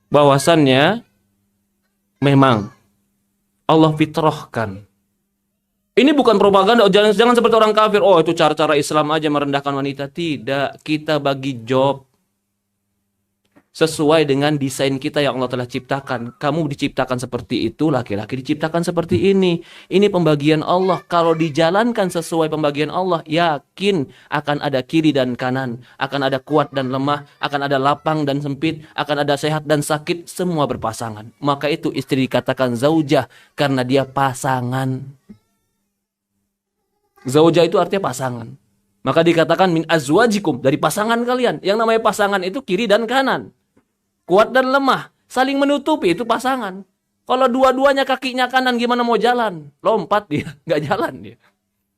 bahwasannya memang Allah fitrahkan. Ini bukan propaganda, jangan seperti orang kafir. Oh, itu cara-cara Islam aja merendahkan wanita. Tidak, kita bagi job sesuai dengan desain kita yang Allah telah ciptakan. Kamu diciptakan seperti itu, laki-laki diciptakan seperti ini. Ini pembagian Allah. Kalau dijalankan sesuai pembagian Allah, yakin akan ada kiri dan kanan, akan ada kuat dan lemah, akan ada lapang dan sempit, akan ada sehat dan sakit, semua berpasangan. Maka itu istri dikatakan zaujah karena dia pasangan. Zaujah itu artinya pasangan. Maka dikatakan min azwajikum, dari pasangan kalian. Yang namanya pasangan itu kiri dan kanan. Kuat dan lemah, saling menutupi, itu pasangan. Kalau dua-duanya kakinya kanan, gimana mau jalan? Lompat dia, nggak jalan dia.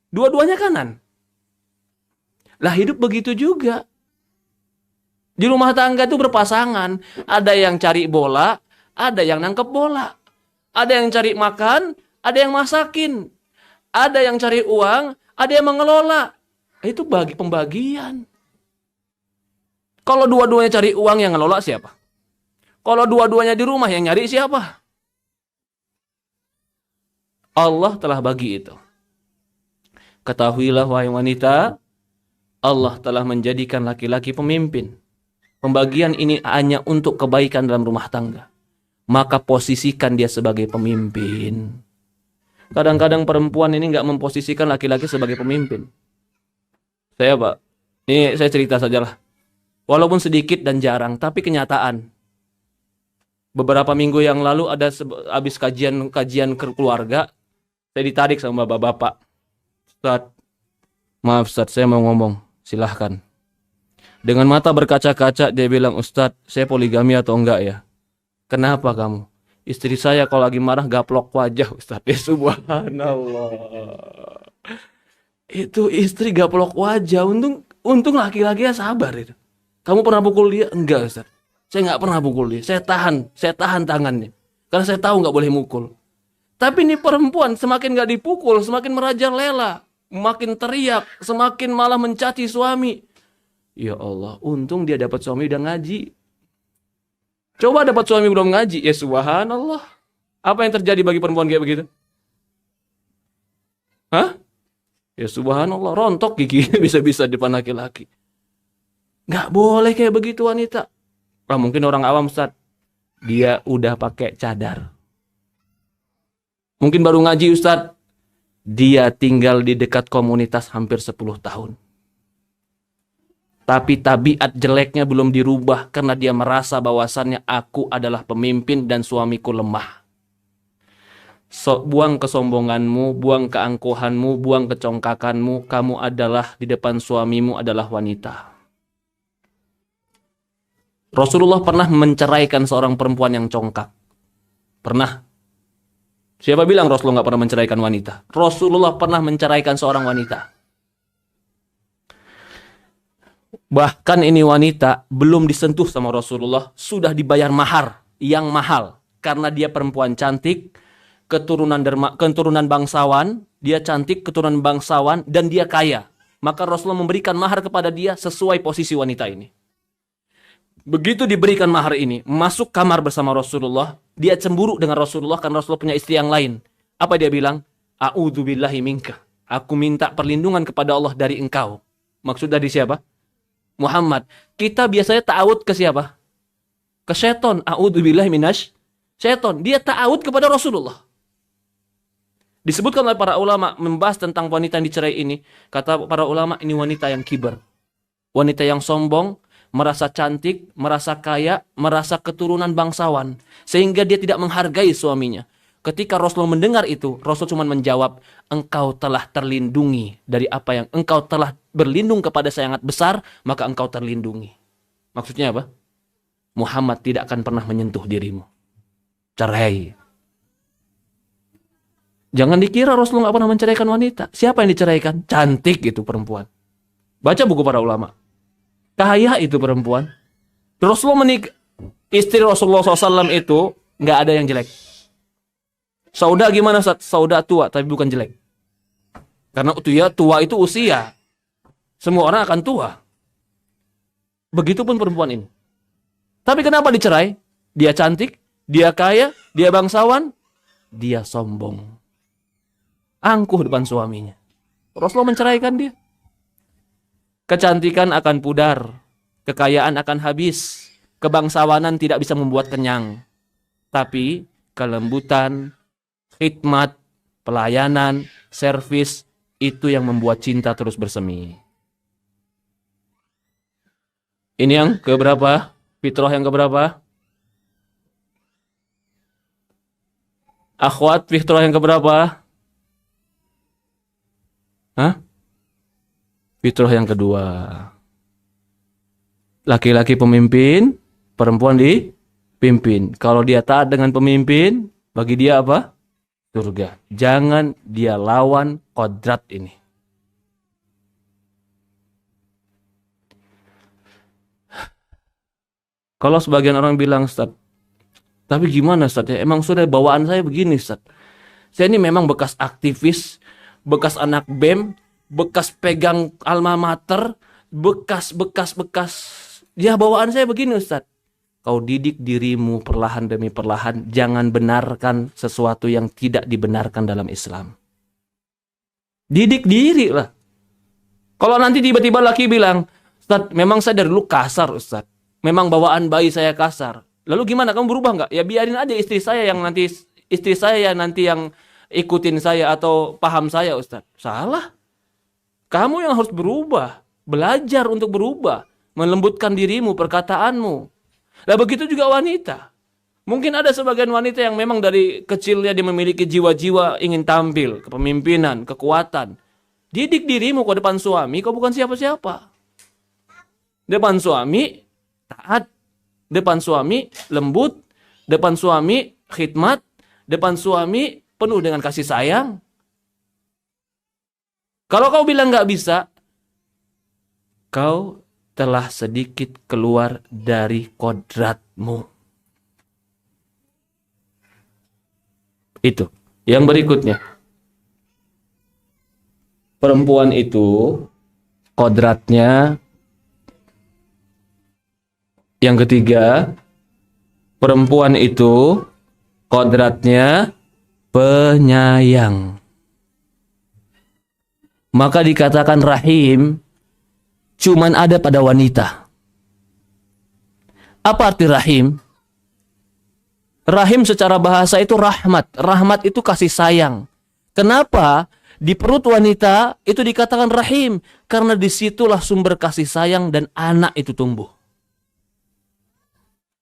Dua-duanya kanan. Lah hidup begitu juga. Di rumah tangga itu berpasangan. Ada yang cari bola, ada yang nangkep bola. Ada yang cari makan, ada yang masakin. Ada yang cari uang, ada yang mengelola. Itu bagi pembagian. Kalau dua-duanya cari uang, yang ngelola siapa? Kalau dua-duanya di rumah, yang nyari siapa? Allah telah bagi itu. Ketahuilah wahai wanita, Allah telah menjadikan laki-laki pemimpin. Pembagian ini hanya untuk kebaikan dalam rumah tangga. Maka posisikan dia sebagai pemimpin. Kadang-kadang perempuan ini nggak memposisikan laki-laki sebagai pemimpin. Saya Pak, ini saya cerita sajalah. Walaupun sedikit dan jarang, tapi kenyataan. Beberapa minggu yang lalu ada habis kajian keluarga, saya ditarik sama bapak-bapak. Ustaz, maaf Ustaz, saya mau ngomong, silahkan. Dengan mata berkaca-kaca dia bilang, Ustaz, saya poligami atau enggak ya? Kenapa kamu? Istri saya kalau lagi marah gaplok wajah, Ustaz. Ya subhanallah. Itu istri gaplok wajah. Untung laki-lakinya sabar itu. Kamu pernah pukul dia? Enggak, Ustaz. Saya nggak pernah pukul dia. Saya tahan tangannya. Karena saya tahu nggak boleh mukul. Tapi ini perempuan semakin nggak dipukul, semakin merajalela, makin teriak, semakin malah mencaci suami. Ya Allah, untung dia dapat suami udah ngaji. Coba dapat suami belum ngaji, ya subhanallah. Apa yang terjadi bagi perempuan kayak begitu? Hah? Ya subhanallah, rontok gigi bisa-bisa di depan laki-laki. Nggak boleh kayak begitu wanita. Mungkin orang awam Ustaz, dia udah pakai cadar. Mungkin baru ngaji Ustaz, dia tinggal di dekat komunitas hampir 10 tahun. Tapi tabiat jeleknya belum dirubah karena dia merasa bahwasannya aku adalah pemimpin dan suamiku lemah. Buang kesombonganmu, buang keangkuhanmu, buang kecongkakanmu. Kamu adalah di depan suamimu adalah wanita. Rasulullah pernah menceraikan seorang perempuan yang congkak. Pernah. Siapa bilang Rasulullah nggak pernah menceraikan wanita? Rasulullah pernah menceraikan seorang wanita. Bahkan ini wanita belum disentuh sama Rasulullah, sudah dibayar mahar yang mahal. Karena dia perempuan cantik, keturunan bangsawan, dia cantik, keturunan bangsawan, dan dia kaya. Maka Rasulullah memberikan mahar kepada dia sesuai posisi wanita ini. Begitu diberikan mahar ini, masuk kamar bersama Rasulullah, dia cemburu dengan Rasulullah karena Rasulullah punya istri yang lain. Apa dia bilang? A'udzubillahi minka. Aku minta perlindungan kepada Allah dari engkau. Maksud dari siapa? Muhammad. Kita biasanya ta'awud ke siapa? Ke syaitan. A'udzubillahi minasy syaitan. Dia ta'awud kepada Rasulullah. Disebutkan oleh para ulama membahas tentang wanita yang dicerai ini. Kata para ulama, ini wanita yang kibar. Wanita yang sombong, merasa cantik, merasa kaya, merasa keturunan bangsawan. Sehingga dia tidak menghargai suaminya. Ketika Rasulullah mendengar itu, Rasul cuma menjawab, engkau telah terlindungi dari apa yang engkau telah berlindung kepada sangat besar, maka engkau terlindungi. Maksudnya apa? Muhammad tidak akan pernah menyentuh dirimu. Cerai. Jangan dikira Rasulullah nggak pernah menceraikan wanita. Siapa yang diceraikan? Cantik itu perempuan. Baca buku para ulama. Kaya itu perempuan. Rasulullah istri Rasulullah SAW itu nggak ada yang jelek. Sauda gimana? Sauda tua tapi bukan jelek. Karena tua itu usia. Semua orang akan tua. Begitupun perempuan ini. Tapi kenapa dicerai? Dia cantik, dia kaya, dia bangsawan, dia sombong. Angkuh depan suaminya. Rasulullah menceraikan dia. Kecantikan akan pudar, kekayaan akan habis, kebangsawanan tidak bisa membuat kenyang. Tapi kelembutan, khidmat, pelayanan, servis, itu yang membuat cinta terus bersemi. Ini yang keberapa? Fitrah yang keberapa? Akhwat, fitrah yang keberapa? Hah? Fitrah yang kedua. Laki-laki pemimpin, perempuan dipimpin. Kalau dia taat dengan pemimpin, bagi dia apa? Surga. Jangan dia lawan kodrat ini. Kalau sebagian orang bilang, Ustaz, tapi gimana Ustaz ya? Emang sudah bawaan saya begini Ustaz. Saya ini memang bekas aktivis, bekas anak BEM, bekas pegang alma mater, bekas. Ya bawaan saya begini Ustaz. Kau didik dirimu perlahan demi perlahan. Jangan benarkan sesuatu yang tidak dibenarkan dalam Islam. Didik diri lah. Kalau nanti tiba-tiba laki bilang, Ustaz, memang saya dari dulu kasar Ustaz. Memang bawaan bayi saya kasar. Lalu gimana? Kamu berubah nggak? Ya biarin aja istri saya yang nanti yang ikutin saya atau paham saya Ustaz. Salah. Kamu yang harus berubah. Belajar untuk berubah. Melembutkan dirimu, perkataanmu. Nah begitu juga wanita. Mungkin ada sebagian wanita yang memang dari kecilnya dia memiliki jiwa-jiwa ingin tampil, kepemimpinan, kekuatan. Didik dirimu ke depan suami, kau bukan siapa-siapa. Depan suami, taat. Depan suami, lembut. Depan suami, khidmat. Depan suami, penuh dengan kasih sayang. Kalau kau bilang nggak bisa, kau telah sedikit keluar dari kodratmu. Itu. Yang berikutnya. Perempuan itu kodratnya. Yang ketiga, perempuan itu kodratnya penyayang. Maka dikatakan rahim cuman ada pada wanita. Apa arti rahim? Rahim secara bahasa itu rahmat. Rahmat itu kasih sayang. Kenapa Di perut wanita itu dikatakan rahim karena disitulah sumber kasih sayang dan anak itu tumbuh.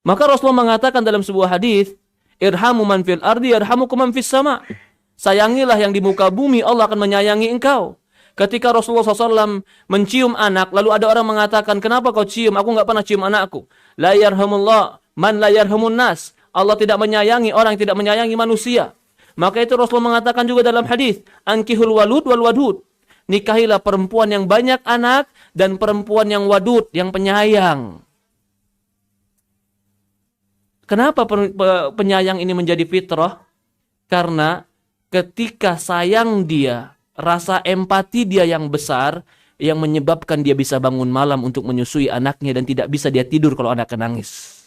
Maka Rasulullah mengatakan dalam sebuah hadis, irhamu man fil ardi yarhamukum man fis sama. Sayangilah yang di muka bumi, Allah akan menyayangi engkau. Ketika Rasulullah SAW mencium anak, lalu ada orang mengatakan, kenapa kau cium? Aku nggak pernah cium anakku. La yarhamullah man la yarhamun nas. Allah tidak menyayangi orang yang tidak menyayangi manusia. Maka itu Rasulullah mengatakan juga dalam hadis, ankihul walud wal wadud. Nikahilah perempuan yang banyak anak dan perempuan yang wadud, yang penyayang. Kenapa penyayang ini menjadi fitrah? Karena ketika sayang dia, rasa empati dia yang besar, yang menyebabkan dia bisa bangun malam untuk menyusui anaknya dan tidak bisa dia tidur kalau anaknya nangis.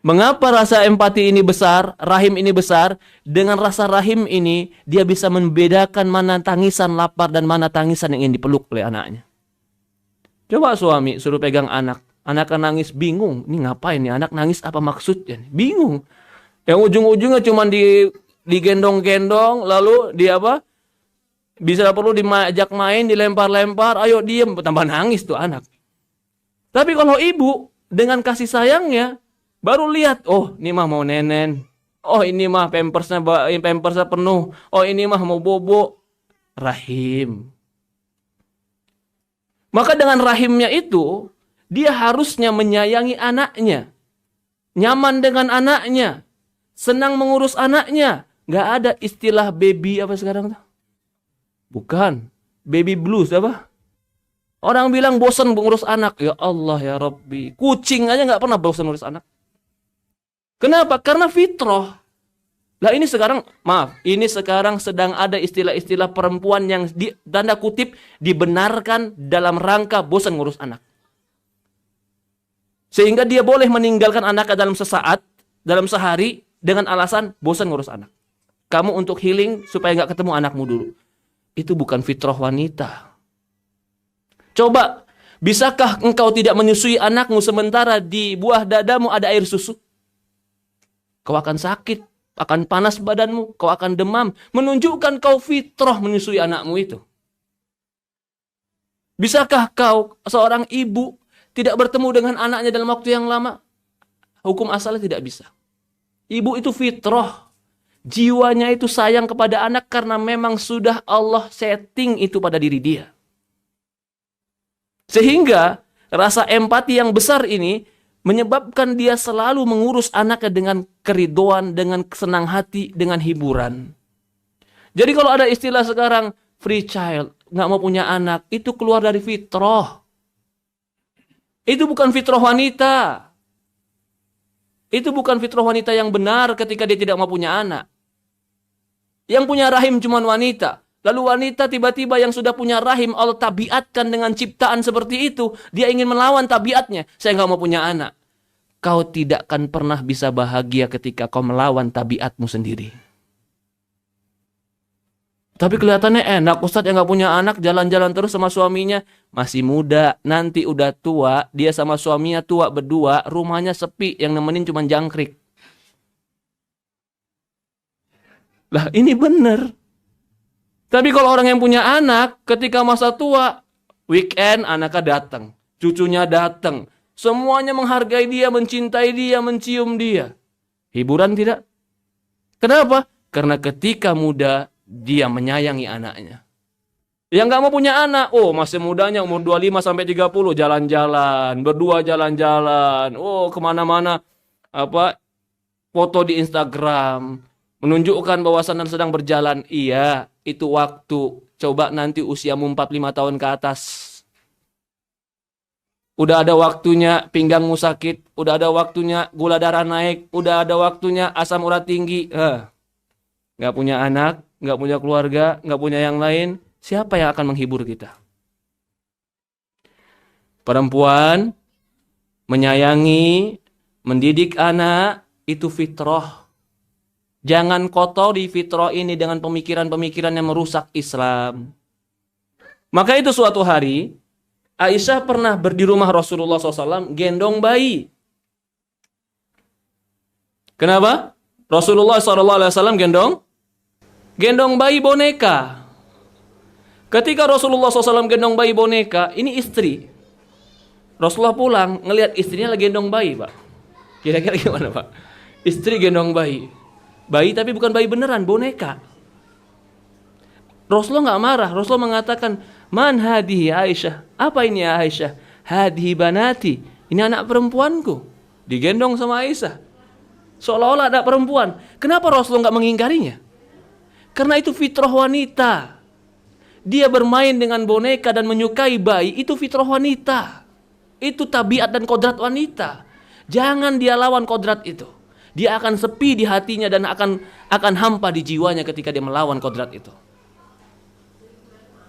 Mengapa rasa empati ini besar, rahim ini besar? Dengan rasa rahim ini, dia bisa membedakan mana tangisan lapar dan mana tangisan yang ingin dipeluk oleh anaknya. Coba suami suruh pegang anak. Anaknya nangis, bingung. Ini ngapain nih? Anak nangis apa maksudnya? Bingung. Yang ujung-ujungnya cuma digendong-gendong, lalu dia apa? Bisa perlu diajak main, dilempar-lempar, ayo diem, tambah nangis tuh anak. Tapi kalau ibu dengan kasih sayangnya, baru lihat, oh ini mah mau nenen, oh ini mah pampersnya penuh, oh ini mah mau bobo. Rahim. Maka dengan rahimnya itu, dia harusnya menyayangi anaknya, nyaman dengan anaknya, senang mengurus anaknya. Gak ada istilah baby apa sekarang tuh? Bukan. Baby blues apa? Orang bilang bosan mengurus anak. Ya Allah ya Rabbi. Kucing aja gak pernah bosan mengurus anak. Kenapa? Karena fitrah. Lah ini sekarang, maaf, ini sekarang sedang ada istilah-istilah perempuan yang tanda kutip dibenarkan dalam rangka bosan ngurus anak. Sehingga dia boleh meninggalkan anaknya dalam sesaat, dalam sehari, dengan alasan bosan ngurus anak. Kamu untuk healing supaya gak ketemu anakmu dulu. Itu bukan fitrah wanita. Coba, bisakah engkau tidak menyusui anakmu sementara di buah dadamu ada air susu? Kau akan sakit, akan panas badanmu, kau akan demam. Menunjukkan kau fitrah menyusui anakmu itu. Bisakah kau seorang ibu tidak bertemu dengan anaknya dalam waktu yang lama? Hukum asalnya tidak bisa. Ibu itu fitrah. Jiwanya itu sayang kepada anak karena memang sudah Allah setting itu pada diri dia. Sehingga rasa empati yang besar ini menyebabkan dia selalu mengurus anaknya dengan keridoan, dengan senang hati, dengan hiburan. Jadi kalau ada istilah sekarang free child, nggak mau punya anak, itu keluar dari fitrah. Itu bukan fitrah wanita. Itu bukan fitrah wanita yang benar ketika dia tidak mau punya anak. Yang punya rahim cuma wanita. Lalu wanita tiba-tiba yang sudah punya rahim, Allah tabiatkan dengan ciptaan seperti itu. Dia ingin melawan tabiatnya. Saya nggak mau punya anak. Kau tidak akan pernah bisa bahagia ketika kau melawan tabiatmu sendiri. Tapi kelihatannya enak. Ustadz yang nggak punya anak jalan-jalan terus sama suaminya. Masih muda, nanti udah tua. Dia sama suaminya tua berdua. Rumahnya sepi, yang nemenin cuma jangkrik. Lah ini bener. Tapi kalau orang yang punya anak, ketika masa tua, weekend anaknya datang, cucunya datang, semuanya menghargai dia, mencintai dia, mencium dia. Hiburan tidak? Kenapa? Karena ketika muda, dia menyayangi anaknya. Yang gak mau punya anak, oh masih mudanya umur 25 sampai 30 jalan-jalan, berdua jalan-jalan, oh kemana-mana, foto di Instagram, menunjukkan bahwasannya sedang berjalan. Iya, itu waktu. Coba nanti usiamu 45 tahun ke atas. Udah ada waktunya pinggangmu sakit. Udah ada waktunya gula darah naik. Udah ada waktunya asam urat tinggi. Gak punya anak, gak punya keluarga, gak punya yang lain. Siapa yang akan menghibur kita? Perempuan menyayangi, mendidik anak, itu fitrah. Jangan kotori fitrah ini dengan pemikiran-pemikiran yang merusak Islam. Maka itu suatu hari, Aisyah pernah di rumah Rasulullah SAW gendong bayi. Kenapa? Rasulullah SAW gendong gendong bayi boneka. Ketika Rasulullah SAW gendong bayi boneka, ini istri. Rasulullah pulang, ngelihat istrinya lagi gendong bayi, Pak. Kira-kira gimana, Pak? Istri gendong bayi. Bayi tapi bukan bayi beneran, boneka. Rasulullah nggak marah. Rasulullah mengatakan, "Man hadihi Aisyah?" Apa ini ya Aisyah? "Hadihi banati." Ini anak perempuanku. Digendong sama Aisyah. Seolah-olah ada perempuan. Kenapa Rasulullah nggak mengingkarinya? Karena itu fitrah wanita. Dia bermain dengan boneka dan menyukai bayi, itu fitrah wanita. Itu tabiat dan kodrat wanita. Jangan dia lawan kodrat itu. Dia akan sepi di hatinya dan akan hampa di jiwanya ketika dia melawan kodrat itu.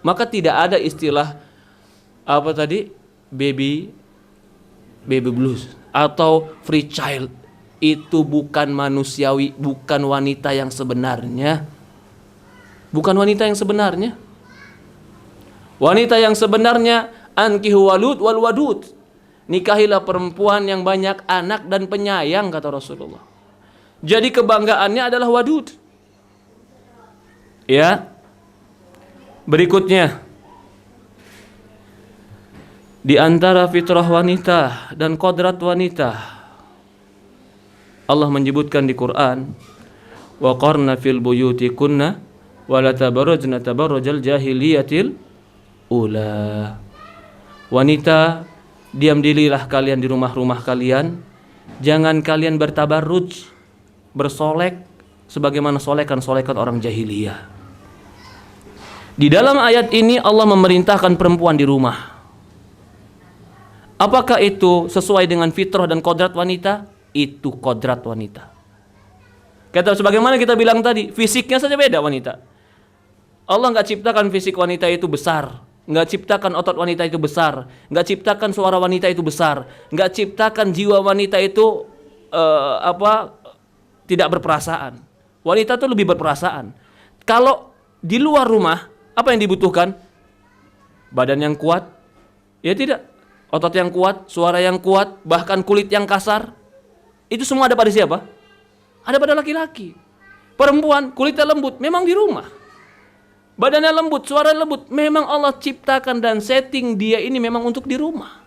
Maka tidak ada istilah apa tadi? Baby blues atau free child. Itu bukan manusiawi, bukan wanita yang sebenarnya. Bukan wanita yang sebenarnya. Wanita yang sebenarnya ankihu walud wal wadud. Nikahilah perempuan yang banyak anak dan penyayang, kata Rasulullah. Jadi kebanggaannya adalah wadud. Ya. Berikutnya, di antara fitrah wanita dan kodrat wanita, Allah menyebutkan di Quran, wa qarna fil buyutikunna wa la tabarrajna tabarrujal jahiliyatil ula. Wanita, diam dirilah kalian di rumah-rumah kalian. Jangan kalian bertabarruj, bersolek sebagaimana solekan-solekan orang jahiliyah. Di dalam ayat ini Allah memerintahkan perempuan di rumah. Apakah itu sesuai dengan fitrah dan kodrat wanita? Itu kodrat wanita. Kata sebagaimana kita bilang tadi, fisiknya saja beda wanita. Allah nggak ciptakan fisik wanita itu besar, nggak ciptakan otot wanita itu besar, nggak ciptakan suara wanita itu besar, nggak ciptakan jiwa wanita itu tidak berperasaan. Wanita itu lebih berperasaan. Kalau di luar rumah, apa yang dibutuhkan? Badan yang kuat? Ya tidak. Otot yang kuat, suara yang kuat, bahkan kulit yang kasar. Itu semua ada pada siapa? Ada pada laki-laki. Perempuan kulitnya lembut, memang di rumah. Badannya lembut, suara lembut, memang Allah ciptakan dan setting dia ini memang untuk di rumah.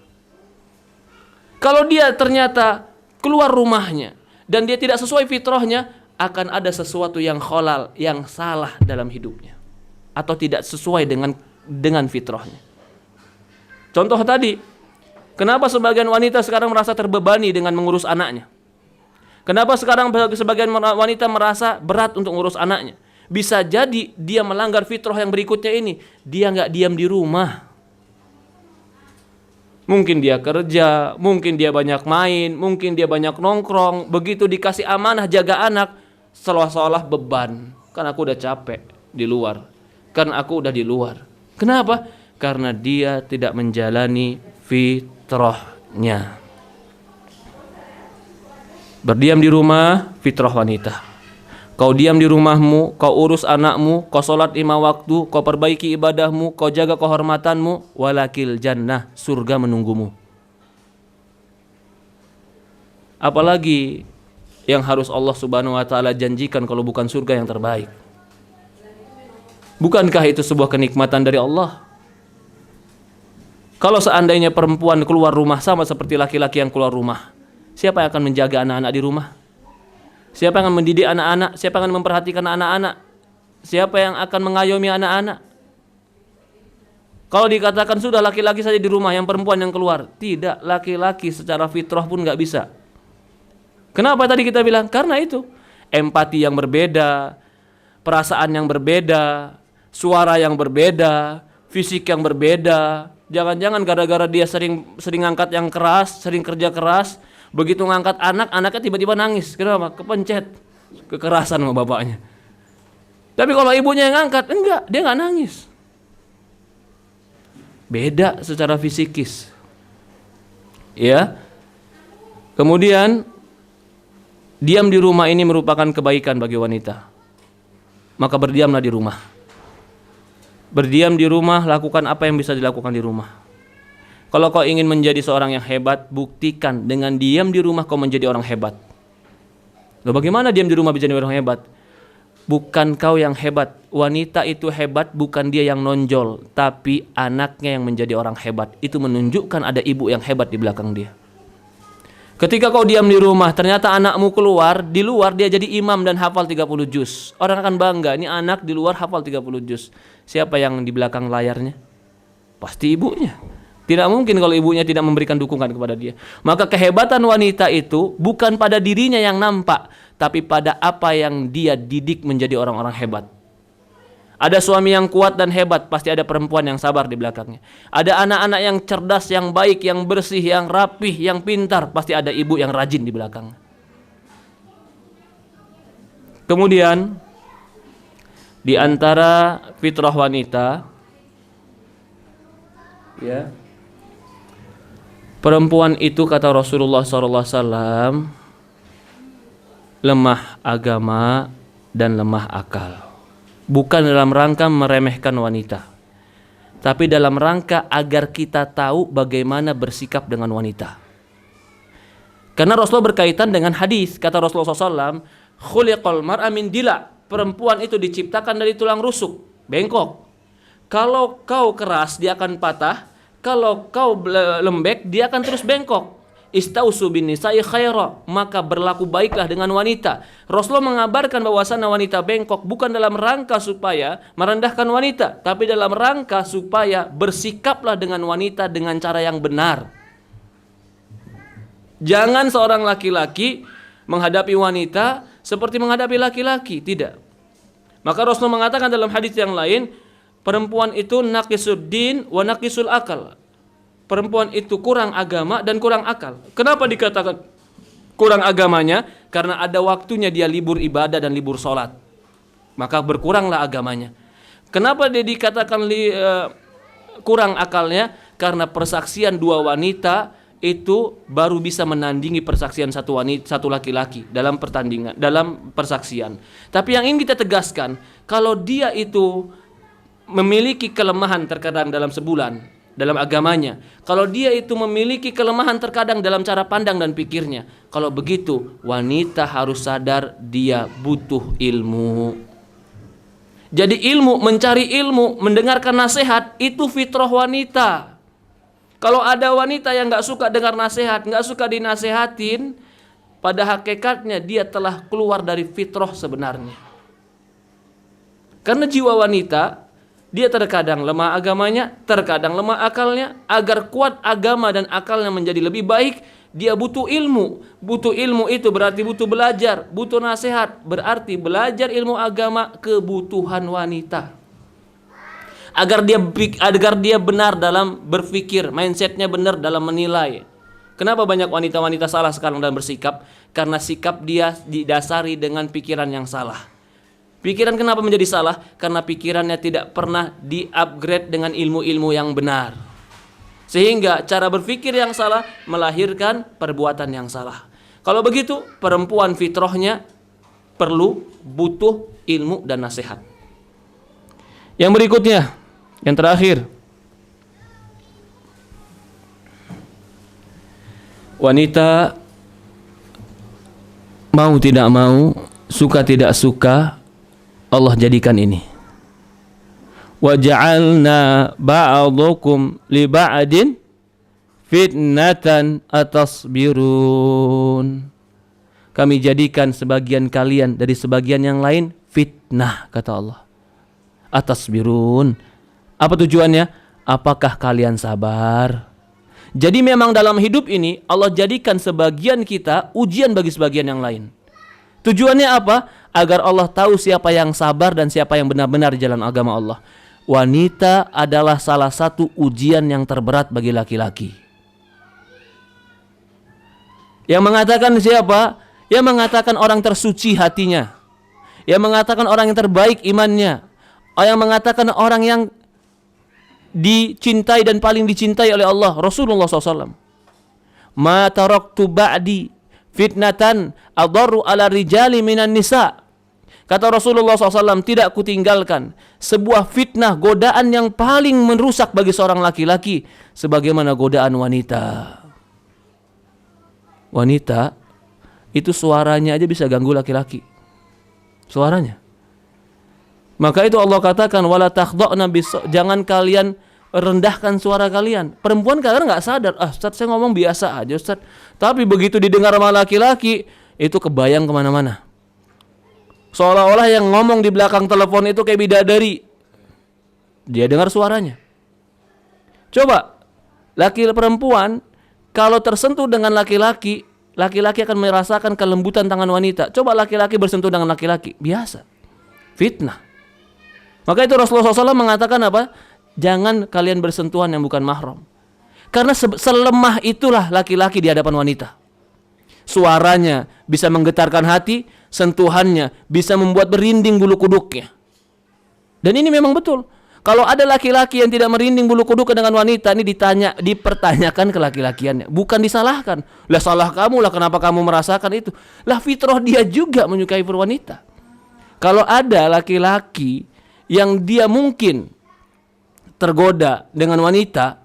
Kalau dia ternyata keluar rumahnya dan dia tidak sesuai fitrahnya, akan ada sesuatu yang kholal, yang salah dalam hidupnya, atau tidak sesuai dengan fitrahnya. Contoh tadi, kenapa sebagian wanita sekarang merasa terbebani dengan mengurus anaknya? Kenapa sekarang sebagian wanita merasa berat untuk mengurus anaknya? Bisa jadi dia melanggar fitrah yang berikutnya ini. Dia nggak diam di rumah. Mungkin dia kerja, mungkin dia banyak main, mungkin dia banyak nongkrong. Begitu dikasih amanah jaga anak, seolah-olah beban. Kan aku udah capek di luar. Kan aku udah di luar. Kenapa? Karena dia tidak menjalani fitrahnya. Berdiam di rumah, fitrah wanita. Kau diam di rumahmu, kau urus anakmu, kau sholat 5 waktu, kau perbaiki ibadahmu, kau jaga kehormatanmu, walakil jannah, surga menunggumu. Apalagi yang harus Allah Subhanahu wa taala janjikan kalau bukan surga yang terbaik? Bukankah itu sebuah kenikmatan dari Allah? Kalau seandainya perempuan keluar rumah sama seperti laki-laki yang keluar rumah, siapa yang akan menjaga anak-anak di rumah? Siapa yang akan mendidik anak-anak? Siapa yang akan memperhatikan anak-anak? Siapa yang akan mengayomi anak-anak? Kalau dikatakan sudah laki-laki saja di rumah, yang perempuan yang keluar. Tidak, laki-laki secara fitrah pun gak bisa. Kenapa tadi kita bilang? Karena itu empati yang berbeda, perasaan yang berbeda, suara yang berbeda, fisik yang berbeda. Jangan-jangan gara-gara dia sering angkat yang keras, sering kerja keras, begitu ngangkat anaknya tiba-tiba nangis. Kenapa? Kepencet kekerasan sama bapaknya. Tapi kalau ibunya yang ngangkat, enggak, dia nggak nangis. Beda secara fisikis. Ya. Kemudian diam di rumah ini merupakan kebaikan bagi wanita. Maka berdiamlah di rumah. Berdiam di rumah, lakukan apa yang bisa dilakukan di rumah. Kalau kau ingin menjadi seorang yang hebat, buktikan dengan diam di rumah kau menjadi orang hebat. Loh, bagaimana diam di rumah bisa jadi orang hebat? bukan kau yang hebat. Wanita itu hebat bukan dia yang nonjol, tapi anaknya yang menjadi orang hebat. Itu menunjukkan ada ibu yang hebat di belakang dia. Ketika kau diam di rumah, ternyata anakmu keluar, di luar dia jadi imam dan hafal 30 juz. Orang akan bangga, ini anak di luar hafal 30 juz. Siapa yang di belakang layarnya? Pasti ibunya. Tidak mungkin kalau ibunya tidak memberikan dukungan kepada dia. Maka kehebatan wanita itu bukan pada dirinya yang nampak, tapi pada apa yang dia didik menjadi orang-orang hebat. Ada suami yang kuat dan hebat, pasti ada perempuan yang sabar di belakangnya. Ada anak-anak yang cerdas, yang baik, yang bersih, yang rapih, yang pintar, pasti ada ibu yang rajin di belakang. Kemudian di antara fitrah wanita, ya, perempuan itu kata Rasulullah SAW lemah agama dan lemah akal. Bukan dalam rangka meremehkan wanita, tapi dalam rangka agar kita tahu bagaimana bersikap dengan wanita. Karena Rasulullah berkaitan dengan hadis, kata Rasulullah SAW, khuliqal mar'a min dila, perempuan itu diciptakan dari tulang rusuk, bengkok. Kalau kau keras dia akan patah, kalau kau lembek dia akan terus bengkok. Istausu bin nisa'i khaira, maka berlaku baiklah dengan wanita. Rasulullah mengabarkan bahwasanya wanita bengkok bukan dalam rangka supaya merendahkan wanita, tapi dalam rangka supaya bersikaplah dengan wanita dengan cara yang benar. Jangan seorang laki-laki menghadapi wanita seperti menghadapi laki-laki, tidak. Maka Rasulullah mengatakan dalam hadis yang lain, perempuan itu naqisuddin wa naqisul akal. Perempuan itu kurang agama dan kurang akal. Kenapa dikatakan kurang agamanya? Karena ada waktunya dia libur ibadah dan libur sholat, maka berkuranglah agamanya. Kenapa dia dikatakan kurang akalnya? Karena persaksian dua wanita itu baru bisa menandingi persaksian satu laki-laki dalam pertandingan, dalam persaksian. Tapi yang ingin kita tegaskan, kalau dia itu memiliki kelemahan terkadang dalam sebulan dalam agamanya, kalau dia itu memiliki kelemahan terkadang dalam cara pandang dan pikirnya, kalau begitu wanita harus sadar dia butuh ilmu. Jadi ilmu, mencari ilmu, mendengarkan nasihat itu fitrah wanita. Kalau ada wanita yang gak suka dengar nasihat, gak suka dinasehatin, pada hakikatnya dia telah keluar dari fitrah sebenarnya. Karena jiwa wanita, dia terkadang lemah agamanya, terkadang lemah akalnya. Agar kuat agama dan akalnya menjadi lebih baik, dia butuh ilmu. Butuh ilmu itu berarti butuh belajar, butuh nasihat, berarti belajar ilmu agama kebutuhan wanita. Agar dia benar dalam berpikir, mindsetnya benar dalam menilai. Kenapa banyak wanita-wanita salah sekarang dalam bersikap? Karena sikap dia didasari dengan pikiran yang salah. Pikiran kenapa menjadi salah? Karena pikirannya tidak pernah di-upgrade dengan ilmu-ilmu yang benar. Sehingga cara berpikir yang salah melahirkan perbuatan yang salah. Kalau begitu, perempuan fitrahnya butuh ilmu dan nasihat. Yang berikutnya, yang terakhir, wanita mau tidak mau, suka tidak suka, Allah jadikan ini. Wa ja'alna ba'dakum li ba'din fitnatan atasbirun. Kami jadikan sebagian kalian dari sebagian yang lain fitnah, kata Allah. Atasbirun. Apa tujuannya? Apakah kalian sabar? Jadi memang dalam hidup ini Allah jadikan sebagian kita ujian bagi sebagian yang lain. Tujuannya apa? Agar Allah tahu siapa yang sabar dan siapa yang benar-benar di jalan agama Allah. Wanita adalah salah satu ujian yang terberat bagi laki-laki. Yang mengatakan siapa? Yang mengatakan orang tersuci hatinya. Yang mengatakan orang yang terbaik imannya. Yang mengatakan orang yang dicintai dan paling dicintai oleh Allah, Rasulullah SAW. Ma taraktu ba'di fitnatan adarru ala rijali minan nisa. Kata Rasulullah SAW, tidak kutinggalkan sebuah fitnah, godaan yang paling merusak bagi seorang laki-laki sebagaimana godaan wanita. Wanita itu suaranya aja bisa ganggu laki-laki. Suaranya. Maka itu Allah katakan wala takhdha'na jangan kalian rendahkan suara kalian. Perempuan kadang nggak sadar, Ustaz saya ngomong biasa aja Ustaz. Tapi begitu didengar sama laki-laki, itu kebayang kemana-mana. Seolah-olah yang ngomong di belakang telepon itu kayak bidadari. Dia dengar suaranya. Coba, perempuan kalau tersentuh dengan laki-laki, laki-laki akan merasakan kelembutan tangan wanita. Coba laki-laki bersentuh dengan laki-laki, biasa. Fitnah. Maka itu Rasulullah SAW mengatakan apa? Jangan kalian bersentuhan yang bukan mahram. Karena selemah itulah laki-laki di hadapan wanita. Suaranya bisa menggetarkan hati, sentuhannya bisa membuat berinding bulu kuduknya. Dan ini memang betul. Kalau ada laki-laki yang tidak merinding bulu kuduknya dengan wanita, ini dipertanyakan ke laki-lakiannya, bukan disalahkan. Lah salah kamu lah, kenapa kamu merasakan itu? Lah fitrah dia juga menyukai wanita. Kalau ada laki-laki yang dia mungkin tergoda dengan wanita,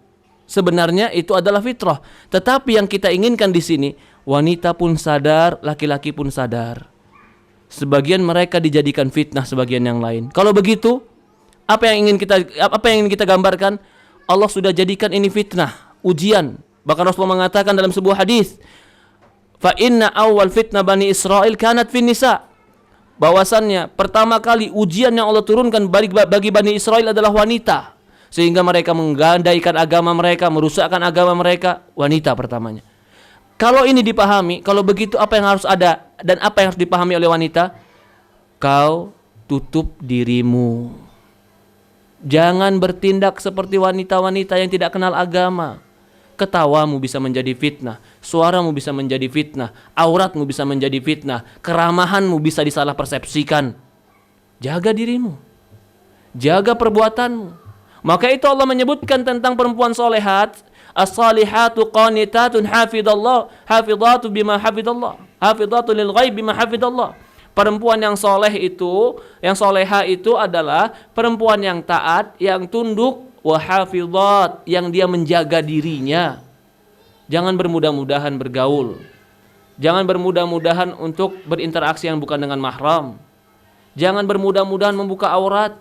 sebenarnya itu adalah fitrah. Tetapi yang kita inginkan di sini, wanita pun sadar, laki-laki pun sadar. Sebagian mereka dijadikan fitnah, sebagian yang lain. Kalau begitu, apa yang ingin kita gambarkan? Allah sudah jadikan ini fitnah, ujian. Bahkan Rasulullah mengatakan dalam sebuah hadis, fa inna awal fitnah Bani Israel kanat fin nisa. Bahwasannya pertama kali ujian yang Allah turunkan bagi Bani Israel adalah wanita, sehingga mereka menggandaikan agama mereka, merusakkan agama mereka. Wanita pertamanya. Kalau ini dipahami, kalau begitu apa yang harus ada dan apa yang harus dipahami oleh wanita? Kau tutup dirimu. Jangan bertindak seperti wanita-wanita yang tidak kenal agama. Ketawamu bisa menjadi fitnah, suaramu bisa menjadi fitnah, auratmu bisa menjadi fitnah, keramahanmu bisa disalah persepsikan. Jaga dirimu, jaga perbuatanmu. Maka itu Allah menyebutkan tentang perempuan solehat, as-salihatu qanitatun hafidhatu bima hafidallah, hafidhatu lil ghaib bima hafidallah. Perempuan yang soleh itu, yang soleha itu adalah perempuan yang taat, yang tunduk, wahafidhat, yang dia menjaga dirinya. Jangan bermudah-mudahan bergaul. Jangan bermudah-mudahan untuk berinteraksi yang bukan dengan mahram. Jangan bermudah-mudahan membuka aurat.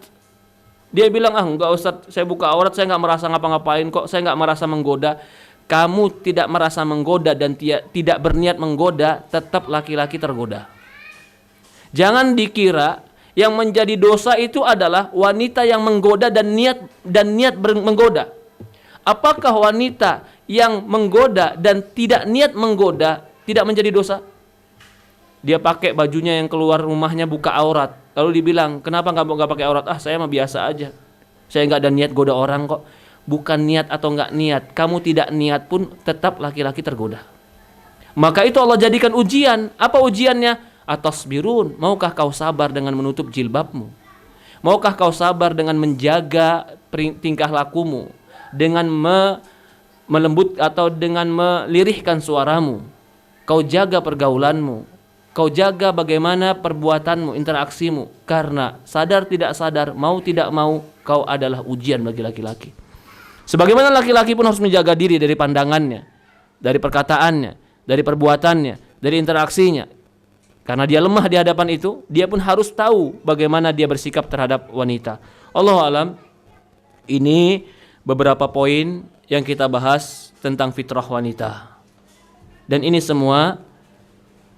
Dia bilang, enggak Ustaz, saya buka aurat, saya enggak merasa ngapa-ngapain kok, saya enggak merasa menggoda. Kamu tidak merasa menggoda dan tidak berniat menggoda, tetap laki-laki tergoda. Jangan dikira yang menjadi dosa itu adalah wanita yang menggoda dan niat menggoda. Apakah wanita yang menggoda dan tidak niat menggoda tidak menjadi dosa? Dia pakai bajunya yang keluar rumahnya buka aurat, lalu dibilang, kenapa nggak pakai aurat? Saya mah biasa aja, saya nggak ada niat goda orang kok. Bukan niat atau nggak niat, kamu tidak niat pun tetap laki-laki tergoda. Maka itu Allah jadikan ujian. Apa ujiannya? Atasbirun, maukah kau sabar dengan menutup jilbabmu? Maukah kau sabar dengan menjaga tingkah lakumu, dengan melembut atau dengan melirihkan suaramu? Kau jaga pergaulanmu, kau jaga bagaimana perbuatanmu, interaksimu, karena sadar tidak sadar, mau tidak mau, kau adalah ujian bagi laki-laki. Sebagaimana laki-laki pun harus menjaga diri dari pandangannya, dari perkataannya, dari perbuatannya, dari interaksinya. Karena dia lemah di hadapan itu, dia pun harus tahu bagaimana dia bersikap terhadap wanita. Allahu a'lam. Ini beberapa poin yang kita bahas tentang fitrah wanita. Dan ini semua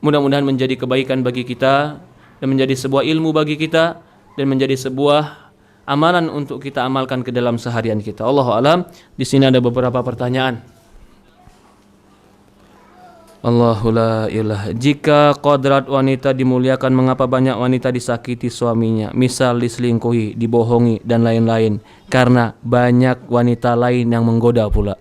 mudah-mudahan menjadi kebaikan bagi kita dan menjadi sebuah ilmu bagi kita dan menjadi sebuah amalan untuk kita amalkan ke dalam seharian kita. Allahu a'lam. Di sini ada beberapa pertanyaan. Allahu la ilaha. Jika kodrat wanita dimuliakan, mengapa banyak wanita disakiti suaminya? Misal diselingkuhi, dibohongi, dan lain-lain. Karena banyak wanita lain yang menggoda pula.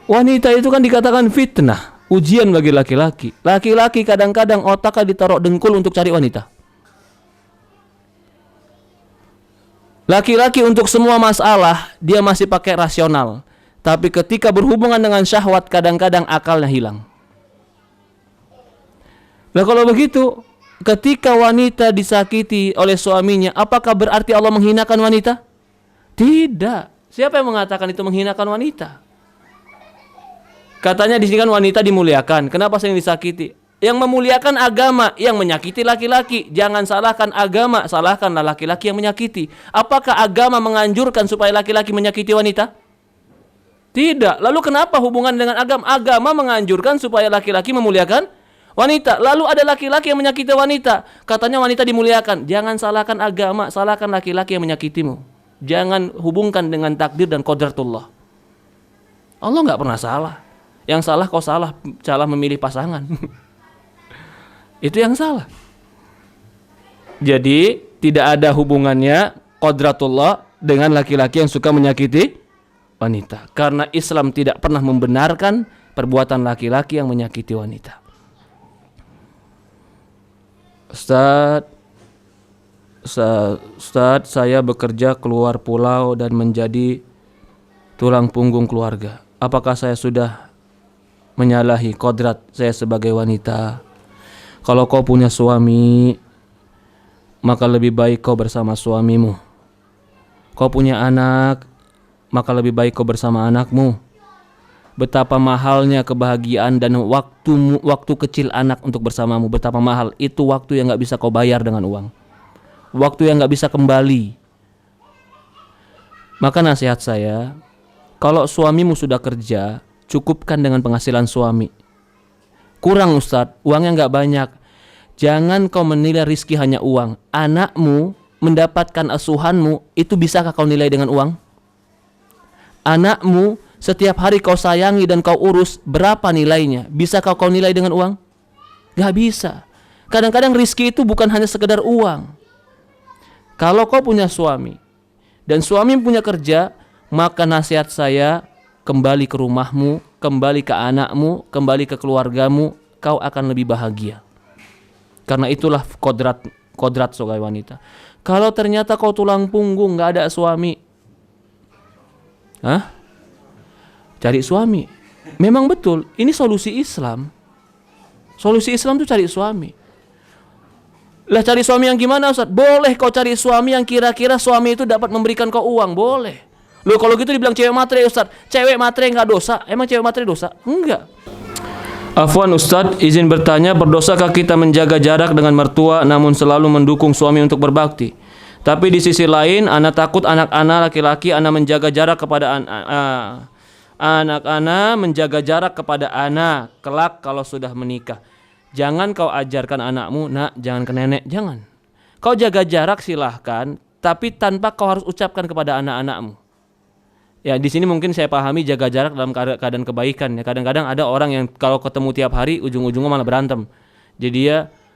Wanita itu kan dikatakan fitnah, ujian bagi laki-laki. Laki-laki kadang-kadang otaknya ditaruh dengkul untuk cari wanita. Laki-laki untuk semua masalah dia masih pakai rasional. Tapi ketika berhubungan dengan syahwat, kadang-kadang akalnya hilang. Nah kalau begitu, ketika wanita disakiti oleh suaminya, apakah berarti Allah menghinakan wanita? Tidak. Siapa yang mengatakan itu menghinakan wanita? Katanya di sini kan wanita dimuliakan. Kenapa sering disakiti? yang memuliakan agama, yang menyakiti laki-laki. Jangan salahkan agama, salahkanlah laki-laki yang menyakiti. Apakah agama menganjurkan supaya laki-laki menyakiti wanita? Tidak. Lalu kenapa hubungan dengan agama? Agama menganjurkan supaya laki-laki memuliakan wanita. Lalu ada laki-laki yang menyakiti wanita. Katanya wanita dimuliakan. Jangan salahkan agama, salahkan laki-laki yang menyakitimu. Jangan hubungkan dengan takdir dan qadratullah. Allah nggak pernah salah. Yang salah kau salah memilih pasangan. Itu yang salah. Jadi tidak ada hubungannya qadratullah dengan laki-laki yang suka menyakiti wanita. Karena Islam tidak pernah membenarkan perbuatan laki-laki yang menyakiti wanita. Ustaz, saya bekerja keluar pulau dan menjadi tulang punggung keluarga. Apakah saya sudah menyalahi kodrat saya sebagai wanita? Kalau kau punya suami, maka lebih baik kau bersama suamimu. Kau punya anak, maka lebih baik kau bersama anakmu. Betapa mahalnya kebahagiaan dan waktu kecil anak untuk bersamamu. Betapa mahal. Itu waktu yang gak bisa kau bayar dengan uang. Waktu yang gak bisa kembali. Maka nasihat saya, kalau suamimu sudah kerja, cukupkan dengan penghasilan suami. Kurang Ustadz, uangnya gak banyak. Jangan kau menilai rizki hanya uang. Anakmu mendapatkan asuhanmu, itu bisakah kau nilai dengan uang? Anakmu setiap hari kau sayangi dan kau urus, berapa nilainya? Bisa kau nilai dengan uang? Gak bisa. Kadang-kadang rizki itu bukan hanya sekedar uang. Kalau kau punya suami dan suami punya kerja, maka nasihat saya, kembali ke rumahmu, kembali ke anakmu, kembali ke keluargamu, kau akan lebih bahagia. Karena itulah kodrat sebagai wanita. Kalau ternyata kau tulang punggung, gak ada suami, cari suami. Memang betul, ini solusi Islam. Solusi Islam itu cari suami. Lah cari suami yang gimana Ustaz? Boleh kau cari suami yang kira-kira suami itu dapat memberikan kau uang, boleh. Loh kalau gitu dibilang cewek matre Ustaz. Cewek matre enggak dosa? Emang cewek matre dosa? Enggak. Afwan Ustaz, izin bertanya, berdosakah kita menjaga jarak dengan mertua namun selalu mendukung suami untuk berbakti? Tapi di sisi lain, anak takut anak-anak laki-laki anak menjaga jarak kepada anak-anak menjaga jarak kepada anak kelak kalau sudah menikah. Jangan kau ajarkan anakmu, nak jangan ke nenek, jangan. Kau jaga jarak silahkan, tapi tanpa kau harus ucapkan kepada anak-anakmu. Ya di sini mungkin saya pahami jaga jarak dalam keadaan kebaikan. Ya kadang-kadang ada orang yang kalau ketemu tiap hari ujung-ujungnya malah berantem. Jadi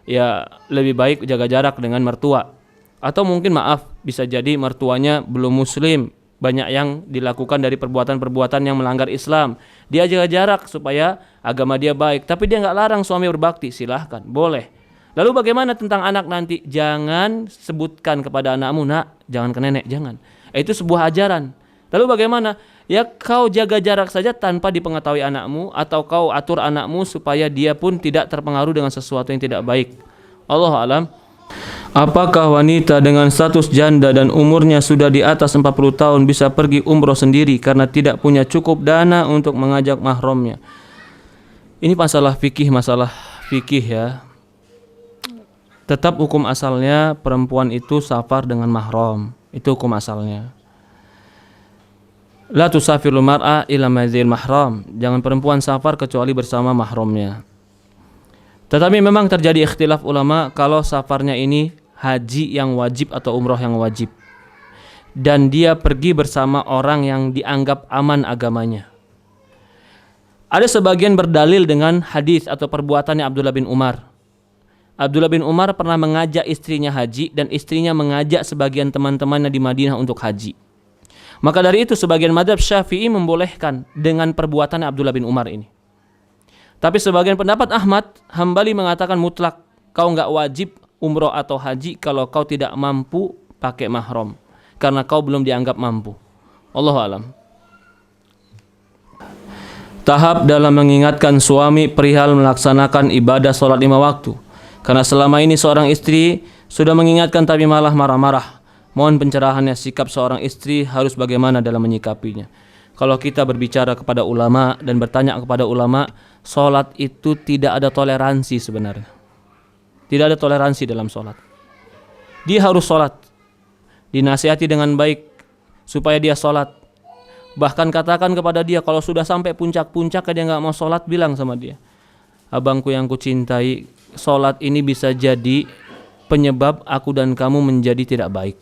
ya lebih baik jaga jarak dengan mertua. Atau mungkin maaf, bisa jadi mertuanya belum muslim. Banyak yang dilakukan dari perbuatan-perbuatan yang melanggar Islam. Dia jaga jarak supaya agama dia baik. Tapi dia nggak larang suami berbakti, silahkan, boleh. Lalu bagaimana tentang anak nanti? Jangan sebutkan kepada anakmu, nak, jangan ke nenek, jangan. Itu sebuah ajaran. Lalu bagaimana? Ya kau jaga jarak saja tanpa dipengetahui anakmu, atau kau atur anakmu supaya dia pun tidak terpengaruh dengan sesuatu yang tidak baik. Allahu a'lam. Apakah wanita dengan status janda dan umurnya sudah di atas 40 tahun bisa pergi umroh sendiri karena tidak punya cukup dana untuk mengajak mahramnya? Ini masalah fikih ya. Tetap hukum asalnya perempuan itu safar dengan mahram. Itu hukum asalnya. La tusafiru mar'a ila madzil mahram. Jangan perempuan safar kecuali bersama mahramnya. Tetapi memang terjadi ikhtilaf ulama kalau safarnya ini haji yang wajib atau umroh yang wajib. Dan dia pergi bersama orang yang dianggap aman agamanya. Ada sebagian berdalil dengan hadis atau perbuatannya Abdullah bin Umar. Abdullah bin Umar pernah mengajak istrinya haji dan istrinya mengajak sebagian teman-temannya di Madinah untuk haji. Maka dari itu sebagian mazhab Syafi'i membolehkan dengan perbuatan Abdullah bin Umar ini. Tapi sebagian pendapat Ahmad Hambali mengatakan mutlak, kau enggak wajib umroh atau haji kalau kau tidak mampu pakai mahram, karena kau belum dianggap mampu. Allahu a'lam. Tahap dalam mengingatkan suami perihal melaksanakan ibadah sholat 5 waktu. Karena selama ini seorang istri sudah mengingatkan tapi malah marah-marah. Mohon pencerahannya, sikap seorang istri harus bagaimana dalam menyikapinya. kalau kita berbicara kepada ulama dan bertanya kepada ulama, sholat itu tidak ada toleransi sebenarnya. Tidak ada toleransi dalam sholat. Dia harus sholat, dinasihati dengan baik supaya dia sholat. Bahkan katakan kepada dia kalau sudah sampai puncak-puncak dia nggak mau sholat, bilang sama dia, abangku yang kucintai, sholat ini bisa jadi penyebab aku dan kamu menjadi tidak baik.